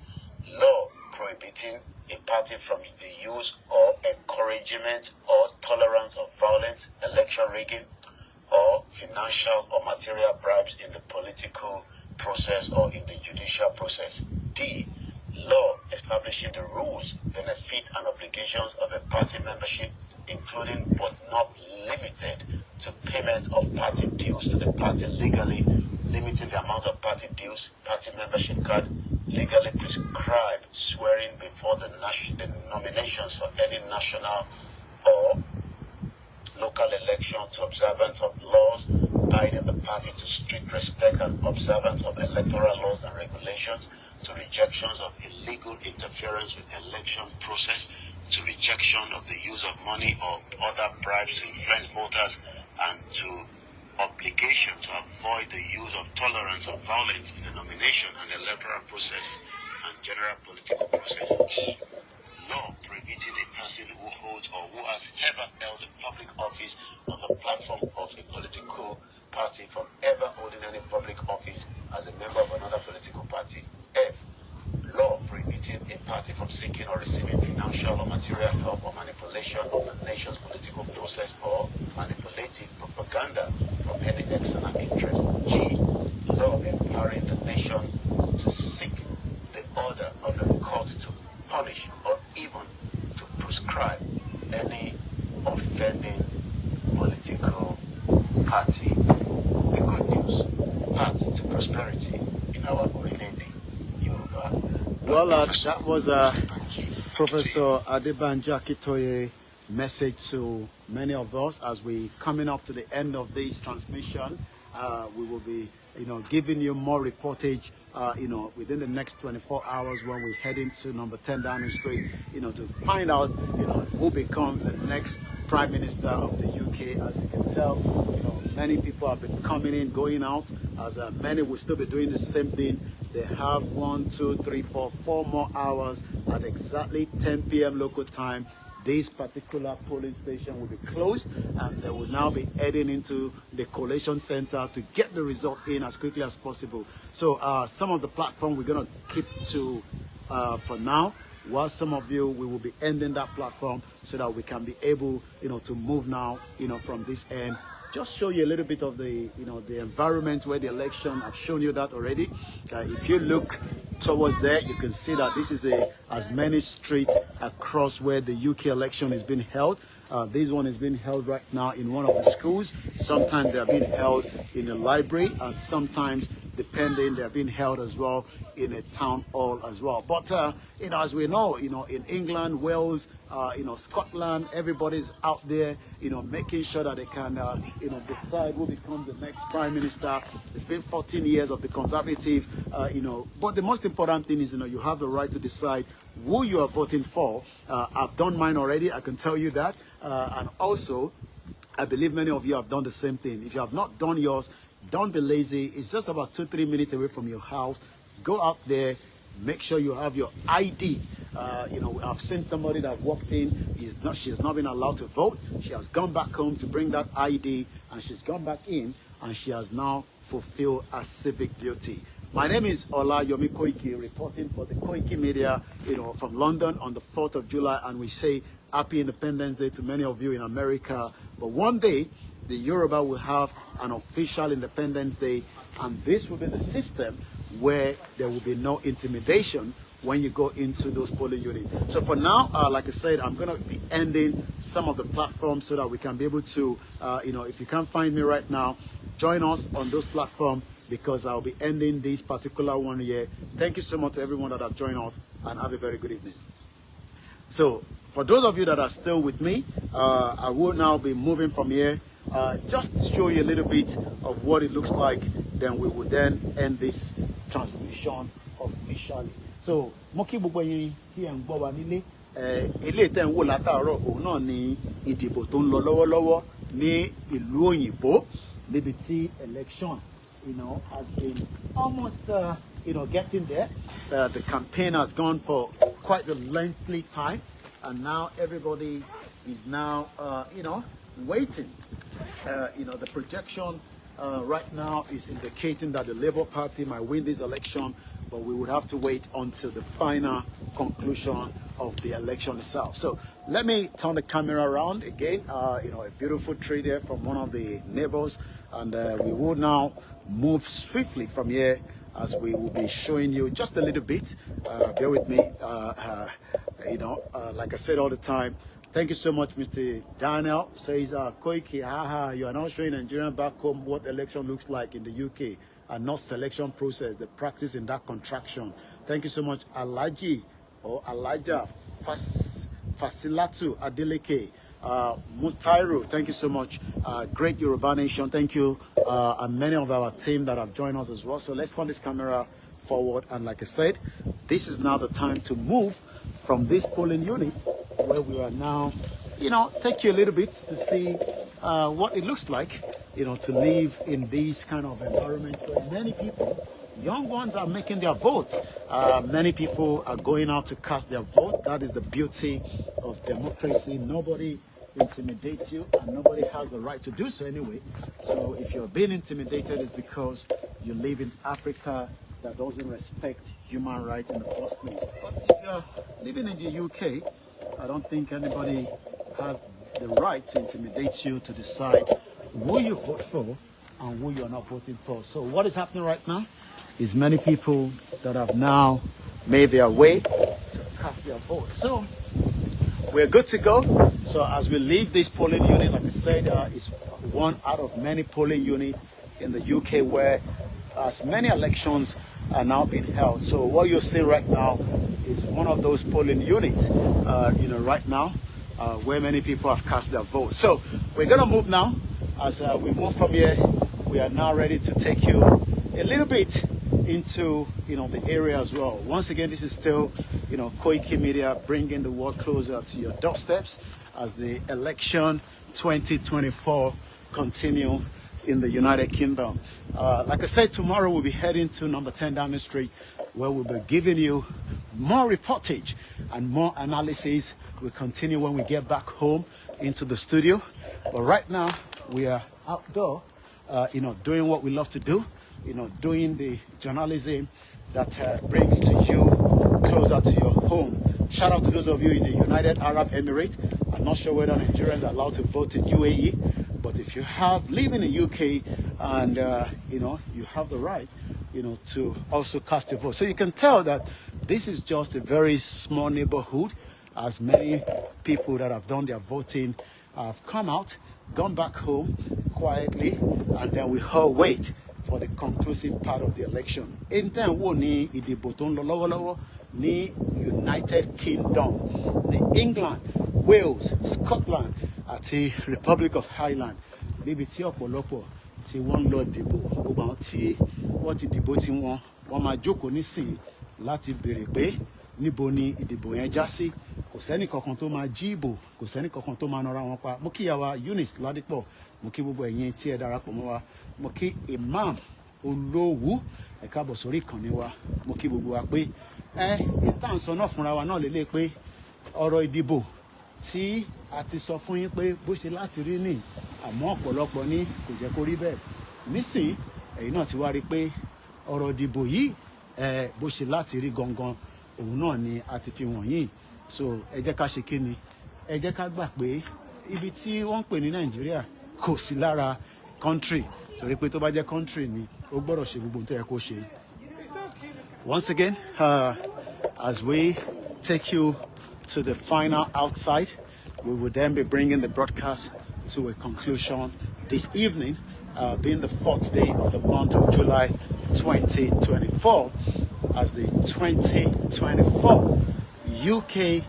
Law prohibiting a party from the use or encouragement or tolerance of violence, election rigging, or financial or material bribes in the political process or in the judicial process. D. Law establishing the rules, benefits, and obligations of a party membership, including but not limited to payment of party dues to the party legally, limiting the amount of party dues, party membership card, legally prescribed swearing before the nominations for any national or local election, to observance of laws, binding the party to strict respect and observance of electoral laws and regulations, to rejections of illegal interference with the election process, to rejection of the use of money or other bribes to influence voters, and to obligation to avoid the use of tolerance of violence in the nomination and electoral process and general political process. E. Law prohibiting a person who holds or who has ever held a public office on the platform of a political party from ever holding any public office as a member of another political party. F. Law prohibiting a party from seeking or receiving financial or material help or manipulation of the nation's political process or manipulative propaganda from any external interest. G. Law empowering the nation to seek the order of the court to punish or even to prescribe any offending political party. The good news, path to prosperity in our Koikimedia, Yoruba. Well, that was Professor Adebanjo Akintoye message to many of us as we coming up to the end of this transmission. We will be, giving you more reportage, within the next 24 hours when we head into number 10 Downing Street, to find out, who becomes the next Prime Minister of the UK. As you can tell, many people have been coming in, going out, as many will still be doing the same thing. They have 4 more hours at exactly 10 p.m. local time. this particular polling station will be closed, and they will now be heading into the collation center to get the result in as quickly as possible. So some of the platform we're going to keep to for now, while some of you, we will be ending that platform so that we can be able, to move now, from this end. Just show you a little bit of the, the environment where the election, I've shown you that already. If you look towards there, you can see that this is as many streets across where the UK election is being held. This one is being held right now in one of the schools. Sometimes they're being held in a library, and sometimes, depending, they're being held as well in a town hall as well. But as we know, in England, Wales, Scotland, everybody's out there, making sure that they can, decide who becomes the next prime minister. It's been 14 years of the Conservative, but the most important thing is, you have the right to decide who you are voting for. I've done mine already, I can tell you that. And also, I believe many of you have done the same thing. If you have not done yours, don't be lazy. It's just about 2-3 minutes away from your house. Go out there, make sure you have your ID. I've seen somebody that walked in, she has not been allowed to vote. She has gone back home to bring that ID, and she's gone back in, and she has now fulfilled her civic duty. My name is OLAYOMI KOIKI, reporting for the Koikimedia, from London on the 4th of July, and we say Happy Independence Day to many of you in America. But one day, the Yoruba will have an official Independence Day, and this will be the system where there will be no intimidation when you go into those polling units. So for now, like I said, I'm going to be ending some of the platforms so that we can be able to, if you can't find me right now, join us on those platforms, because I'll be ending this particular one here. Thank you so much to everyone that have joined us, and have a very good evening. So for those of you that are still with me, I will now be moving from here. Just show you a little bit of what it looks like. Then we will then end this transmission officially. So, mo kí gbogbo yín tí ẹ ń gbọ́ wa nílé, ilé tẹ́ ń wò látàárọ̀ òun náà ni ìdìbò tó ń lọ lọ́wọ́lọ́wọ́ ní ìlú òyìnbó, níbi tí election, has been almost, getting there. The campaign has gone for quite a lengthy time, and now everybody is now, waiting. The projection right now is indicating that the Labour Party might win this election, but we would have to wait until the final conclusion of the election itself. So let me turn the camera around again. A beautiful tree there from one of the neighbors, and we will now move swiftly from here, as we will be showing you just a little bit. Bear with me. Like I said all the time, thank you so much, Mr. Daniel. Says, Koiki, you are now showing Nigerian back home what election looks like in the UK, and not selection process, the practice in that contraction. Thank you so much, Alaji or Alaja Fasilatu Adeleke. Mutairu, thank you so much. Great Yoruba Nation, thank you. And many of our team that have joined us as well. So let's turn this camera forward. And like I said, this is now the time to move from this polling unit, where we are now, take you a little bit to see what it looks like, to live in these kind of environments where many people, young ones, are making their vote. Many people are going out to cast their vote. That is the beauty of democracy. Nobody intimidates you, and nobody has the right to do so anyway. So if you're being intimidated, it's because you live in Africa that doesn't respect human rights in the first place. But if you're living in the UK, I don't think anybody has the right to intimidate you to decide who you vote for and who you're not voting for. So what is happening right now is many people that have now made their way to cast their vote. So we're good to go. So as we leave this polling unit, like I said, it's one out of many polling units in the UK where as many elections are now being held. So what you're seeing right now is one of those polling units, right now, where many people have cast their vote. So we're going to move now. As we move from here, we are now ready to take you a little bit into, the area as well. Once again, this is still, Koikimedia, bringing the world closer to your doorsteps as the election 2024 continue in the United Kingdom. Like I said, tomorrow we'll be heading to number 10 Downing Street where we'll be giving you more reportage and more analysis. We'll continue when we get back home into the studio. But right now, we are outdoor, doing what we love to do, doing the journalism that brings to you closer to your home. Shout out to those of you in the United Arab Emirates. I'm not sure whether Nigerians are allowed to vote in UAE, but if you live in the UK and, you have the right, to also cast a vote. So you can tell that this is just a very small neighborhood, as many people that have done their voting have come out, gone back home quietly, and then we all wait for the conclusive part of the election. In time, wo ni ìdìbò tó ń lọ lọ́wọ́lọ́wọ́ ní United Kingdom, ní England, Wales, Scotland, àti Republic of Ireland, níbi tí ọ̀pọ̀lọpọ̀ tí wọ́n lọ dìbò, gbogbo àwọn tí wọ́n ti dìbò tí wọ́n máa jókòó nísìnyí láti béèrè pé níbo ni ìdìbò yẹn já sí. Kò sẹ́ni kankan tó máa jí ìbò, kò sẹ́ni kankan tó máa nara wọn pa. Mo kí ìyàwó Eunice Ládípọ̀, mo kí gbogbo ẹ̀yin tí ẹ darapọ̀ mọ́ wa, mo kí Imam Olówú, ẹ káàbọ̀ sórí ìkànnì wa, mo kí gbogbo wa pé ìtàn sọ náà fúnra wa náà lélẹ̀ pé ọ̀rọ̀ ìdìbò tí a ti sọ fún yín pé bó ṣe láti rí ní àmọ́ ọ̀pọ̀lọpọ̀ ní kò jẹ́ kó rí bẹ́ẹ̀. Nísìnyí ẹ̀yin náà ti wá rí pé ọ̀rọ̀ ìdìbò yìí bó ṣe láti rí gangan òun náà ni a ti fi wọ̀nyí. So ẹ jẹ́ ká ṣe kíni, ẹ jẹ́ ká gbà pé ibi tí wọ́n ń pè ní Nàìjíríà kò sí lára country, torí pé tó bá jẹ́ country ni ó gbọ́dọ̀ ṣe gbogbo tó yẹ kó ṣe. Once again, as we take you to the final outside, we will then be bringing the broadcast to a conclusion this evening, being the 4th day of the month of July 2024, as the 2024 UK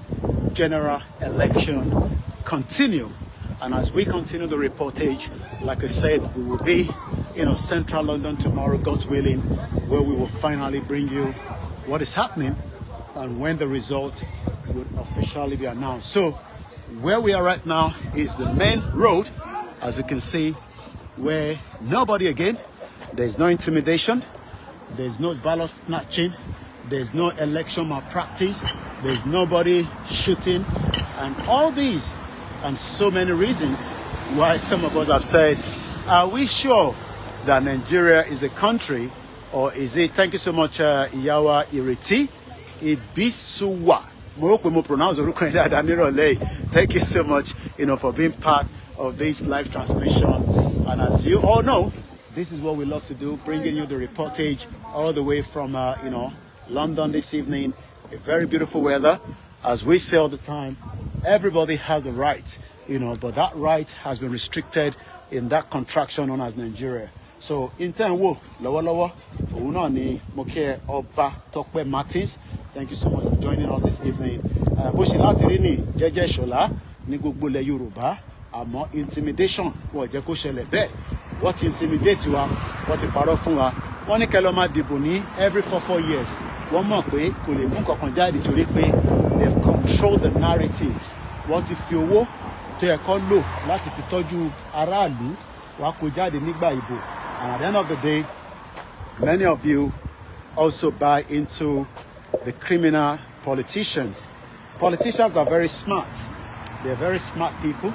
general election continue. And as we continue the reportage, like I said, we will be in central London tomorrow, God's willing, where we will finally bring you what is happening and when the result will officially be announced. So where we are right now is the main road, as you can see, where nobody again, there's no intimidation, there's no ballot snatching, there's no election malpractice, there's nobody shooting, and all these and so many reasons why some of us have said, are we sure that Nigeria is a country, or is it? Thank you so much, Iyawa Ireti Ibisuwa. Thank you so much, for being part of this live transmission. And as you all know, this is what we love to do, bringing you the reportage all the way from, London this evening. A very beautiful weather. As we say all the time, everybody has the right, but that right has been restricted in that contraction known as Nigeria. So, in time, Tokwe Martins, thank you so much for joining us this evening. Intimidation, what intimidates you, what you paro fun wa. Wọ́n ní keloma dìbò ní every 4 years. Wọ́n mọ̀ pé kò lè mú nǹkan jáde torí pé they've controlled the narratives. Wọ́n ti fi owó tó yẹ kó lò láti fi tọ́jú aráàlú wá kó jáde nígbà ìbò. And at the end of the day, many of you also buy into the criminal politicians. Politicians are very smart. They're very smart people.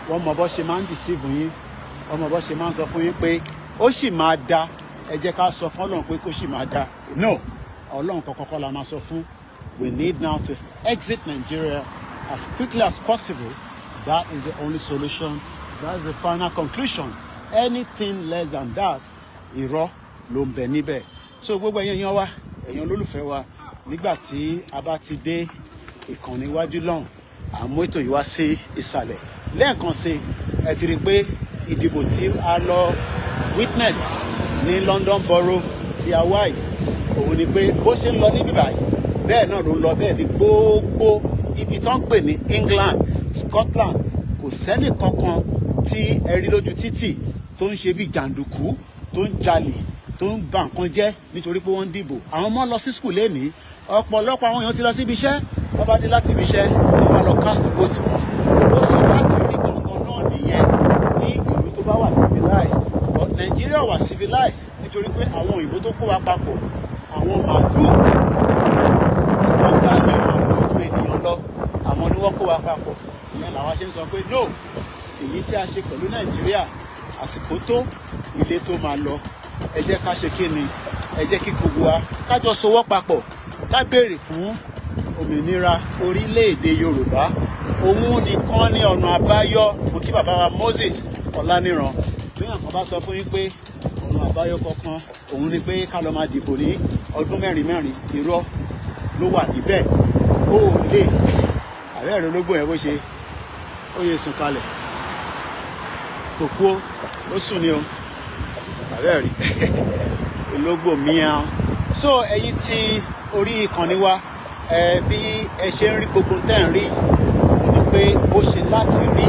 Wọ́n mọ̀ bó ṣe máa ń deceive yín. Wọ́n mọ̀ bó ṣe máa ń sọ fún yín pé ó sì máa dá. Ẹ jẹ́ ká sọ fún Ọlọ́run pé kó sì máa dá. No, Ọlọ́run kọ́kọ́ la máa sọ fún. We need now to exit Nigeria as quickly as possible. That is the only solution. That is the final conclusion. Anything less than that, irọ́ ló ń bẹ níbẹ̀. So gbogbo ẹ̀yin wa, ẹ̀yin olólùfẹ́ wa, nígbà tí a bá ti dé ìkànnì iwájú lọ́hùn, àmú ètò yìí wá sí ìsàlẹ̀. Lẹ́ẹ̀kan sí, ẹ ti rí pé ìdìbò tí a lọ witness ní London Borough ti Hawaii, òun ni pé bó ṣe ń lọ níbí báyìí, bẹ́ẹ̀ náà ló ń lọ bẹ́ẹ̀ ní gbogbo ibi tó ń pè ní England, Scotland, kò sẹ́nì kankan tí ẹ rí lójú títì tó ń ṣe bí jàǹdùkú, tó ń jalè, tó ń ba nǹkan jẹ́ nítorí pé wọ́n ń dìbò. Àwọn ọmọ lọ sí school lénìí, ọ̀pọ̀lọpọ̀ àwọn èèyàn ti lọ síbi iṣẹ́, wọ́n bá dé láti ibi iṣẹ́, wọ́n wá lọ cast vote. Bó ṣe láti rí gangan náà nìyẹn ní ìlú tó bá wà civilized. But Nigeria wà civilized nítorí pé àwọn òyìnbó tó kó wa papọ̀, àwọn màálù tí wọ́n gbá ní màálù ju ènìyàn lọ àwọn ni wọ́n kó wa papọ̀. Ìyẹn làwa ṣe ń sọ pé no, èyí tí a ṣe pẹ̀lú Nàìjíríà àsìkò tó ilé tó máa lọ. Ẹ jẹ́ ká ṣe kí ni, ẹ jẹ́ kí gbogbo wa kájọ sowọ́ papọ̀ ká béèrè fún òmìnira orílẹ̀-èdè Yorùbá. Òun nìkan ní ọ̀nà àbáyọ. Mo kí bàbá wa Moses Ọláníran bí àwọn kan bá sọ fún yín pé ọ̀nà àbáyọ kankan òun ni pé ká lọ máa dìbò ní ọdún mẹ́rin irọ́ ló wà níbẹ̀. Ó lè ààrẹ rẹ ológbò yẹn bó ṣe ó yẹ sùn kalẹ̀ kò kú ó sùn ní o ààrẹ rí ológbò mìíràn. So ẹ̀yin tí orí ìkànnì wa bí ẹ ṣe ń rí gbogbo tẹ́ ń rí òun ni pé ó ṣe láti rí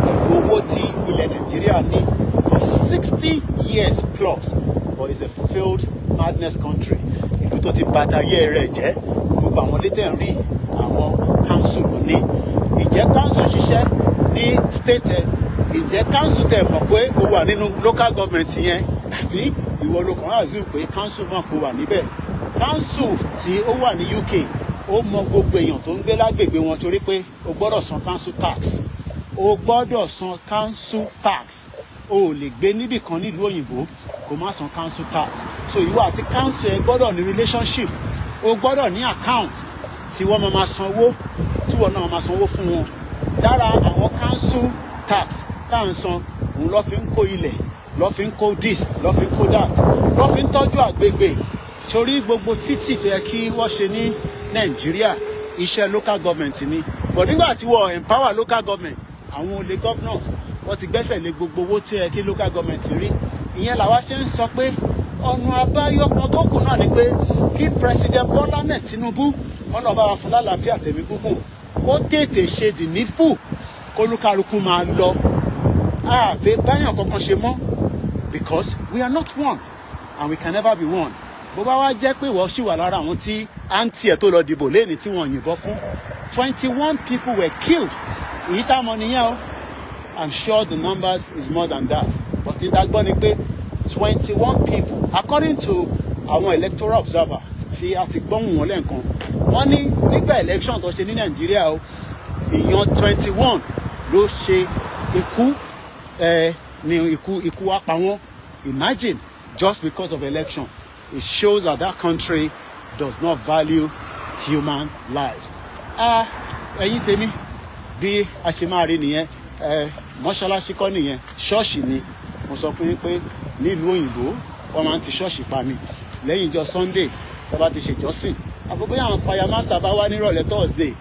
ìlú owó tí ilẹ̀ Nàìjíríà ní for 60 years plus, but it's a failed madness country. Ìlú tó ti bàtàyé rẹ̀ jẹ́. Gbogbo àwọn ilé tẹ́ ń rí àwọn council ló ní. Ìjẹ́ council ṣiṣẹ́ ní state ẹ̀, ìjẹ́ council tẹ̀ mọ̀ pé ó wà nínú local government yẹn àbí ìwọ ló kàn assume pé council náà kò wà níbẹ̀. Council tí ó wà ní UK ó mọ gbogbo èèyàn tó ń gbé lágbègbè wọn torí pé o gbọ́dọ̀ san council tax. O gbọ́dọ̀ san council tax. O ò lè gbé níbì kan nílùú òyìnbó kó má san council tax. So ìwọ àti council ẹ gbọ́dọ̀ ní relationship. O gbọ́dọ̀ ní account tí wọ́n máa sanwó tí wọ́n náà máa sanwó fún wọn. Dára àwọn council tax tá à ń san òun lọ́ fi ń kó ilẹ̀, lọ́ fi ń kó this, lọ́ fi ń kó that, lọ́ fi ń tọ́jú àgbègbè. Torí gbogbo títì tó yẹ kí wọ́n ṣe ní Nàìjíríà iṣẹ́ local government ni. But nígbà tí wọ́n empower local government, àwọn olè governors wọ́n ti gbẹ́sẹ̀ lé gbogbo owó tí ẹ kí local government rí. Ìyẹn làwa ṣe ń sọ pé ọ̀nà àbáyọ kan tó kù náà ni pé kí President Bola Ahmed Tinubu ọlọ́ba wa fún lálàáfíà tẹ̀mí gúngùn kó tètè ṣe the needful kó lúkàlùkù máa lọ. Àfẹ́ báyàn kankan ṣe mọ́ because we are not one and we can never be one. Bó bá wá jẹ́ pé wọ́n ṣì wà lára àwọn tí àǹtí ẹ̀ tó lọ dìbò lẹ́ni tí wọ́n yìnbọn fún 21 people were killed. Èyí tá a mọ̀ nìyẹn o. I'm sure the numbers is more than that. But ìdágbọ́ ni pé 21 people according to àwọn electoral observer tí a ti gbọ́hùn wọn lẹ́ẹ̀kan wọ́n ní nígbà election tó ṣe ní Nàìjíríà o èèyàn 21 ló ṣe ikú ní ikú wá pa wọ́n. Imagine just because of election. It shows that that country does not value human lives. Ẹ̀yin tèmi bí a ṣe máa rí nìyẹn. Mọ́ṣáláṣí kọ́ nìyẹn, ṣọ́ọ̀ṣì ni. Mo sọ fún yín pé nílùú òyìnbó wọ́n máa ń ti ṣọ́ọ̀ṣì pa ni lẹ́yìn ìjọ Sunday tó bá ti ṣèjọ́sìn. Àbò bóyá àwọn choir master bá wá nírọ̀lẹ́ Thursday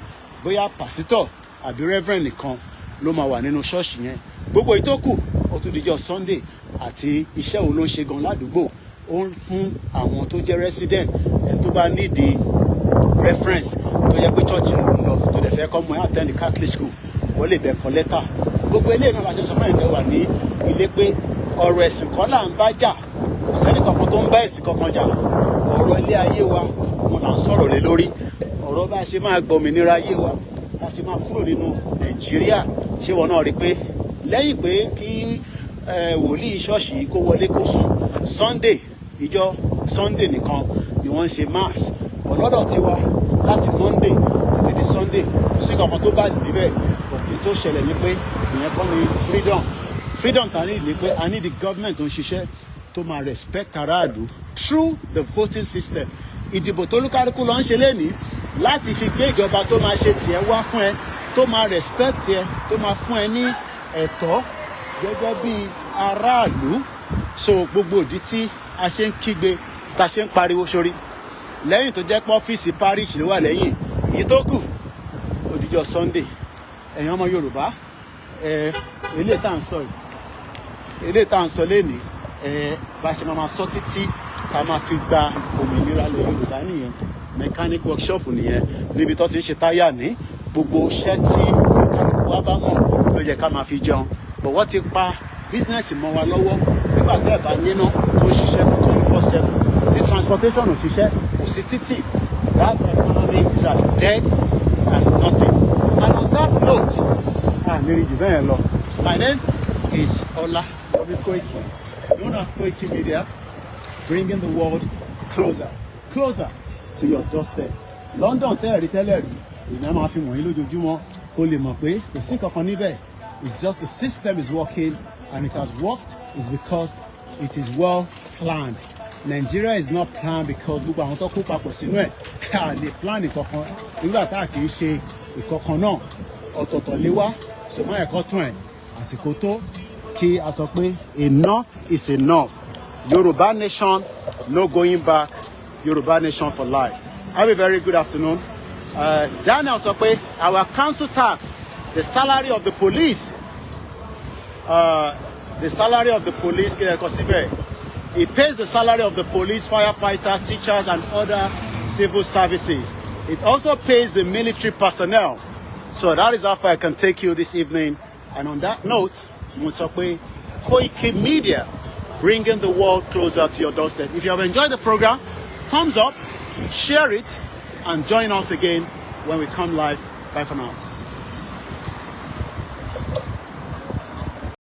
bóyá pásítọ̀ àbí reverend nìkan ló máa wà nínú ṣọ́ọ̀ṣì yẹn. Gbogbo ìtókù ó tún dijọ́ Sunday àti iṣẹ́ wo ló ń ṣe gan ládùúgbò ó ń fún àwọn tó jẹ́ resident ẹni tó bá nídìí reference tó yẹ pé church ló ń lọ tó dẹ̀ fẹ́ kọ́ mọ́ ẹ attend the Catholic school wọ́n lè bẹ̀ kọ́ lẹ́tà. Gbogbo eléyìí náà la ṣe sọ fún ẹ̀yin tẹ́ wà ní ilé pé ọ̀rọ̀ ẹ̀sìn kan là ń bá jà kò sẹ́ni kankan tó ń bá ẹ̀sìn kankan jà. Ọ̀rọ̀ ilé ayé wa wọn là ń sọ̀rọ̀ lé lórí. Ọ̀rọ̀ bá a ṣe máa gbòmìnira ayé wa bá a ṣe máa kúrò nínú Nàìjíríà. Ṣé wọn náà rí pé lẹ́yìn pé kí wòlíì ṣọ́ọ̀ṣì kó wọlé kó sùn Sunday ìjọ Sunday nìkan ni wọ́n ń ṣe mass. Ọlọ́dọ̀ tiwa láti Monday títí di Sunday sí kankan tó bá níbẹ̀ òfin tó ṣẹlẹ̀ ní pé ìyẹn kọ́ ni freedom ta ní pé a ní the government tó ń ṣiṣẹ́ tó máa respect aráàlú through the voting system. Ìdìbò tó lúkálùkù lọ ń ṣe lénìí láti fi gbé ìjọba tó máa ṣe tiẹ̀ wá fún ẹ tó máa respect ẹ tó máa fún ẹ ní ẹ̀tọ́ gẹ́gẹ́ bí aráàlú. So gbogbo ìdí tí a ṣe ń kígbe ta ṣe ń pariwo sórí lẹ́yìn tó jẹ́ pé ọ́fíìsì parish ló wà lẹ́yìn èyí tó kù òdìjọ́ Sunday. Ẹ̀yin ọmọ Yorùbá eléyìí tá à ń sọ yìí eléyìí tá à ń sọ lénìí bá ṣe máa sọ títí ká máa fi gba òmìnira lẹ̀ Yorùbá nìyẹn. Mechanic workshop nìyẹn níbi tó ti ń ṣe táyà ní gbogbo iṣẹ́ tí olùkàlùkù wa bá mọ̀ ló yẹ ká máa fi jẹun. But wọ́n ti pa bísínẹ́sì mọ́ wa lọ́wọ́ nígbà tẹ́ ẹ̀ bá níná tó ń ṣiṣẹ́ fún 24/7 tí transportation ò ṣiṣẹ́ kò sí títì. That economy is as dead as nothing. And on that note, my name is OLAYOMI KOIKI, known as Koikimedia, bringing the world closer. closer to your doorstep. London tẹ́ẹ̀rí tẹ́lẹ̀ rí ìyẹn máa fi wọ̀nyí lójoojúmọ́ kó lè mọ̀ pé kò sí kankan níbẹ̀. It's just the system is working, and it has worked is because it is well planned. Nigeria is not planned because gbogbo àwọn tó kó papọ̀ sínú ẹ̀ ká lè plan ìkọ̀kan nígbà tá a kì í ṣe ìkọ̀kan náà ọ̀tọ̀ọ̀tọ̀ lé wá ṣùgbọ́n ẹ̀kọ́ tún ẹ̀ àsìkò tó kí a sọ pé enough is enough. Yoruba nation, no going back. Yoruba nation for life. Have a very good afternoon. Daniel sọ pé our council tax, the salary of the police, it pays the salary of the police, firefighters, teachers, and other civil services. It also pays the military personnel. So that is how far I can take you this evening. And on that note, Koikimedia, bringing the world closer to your doorstep. If you have enjoyed the program, thumbs up, share it, and join us again when we come live. Bye for now.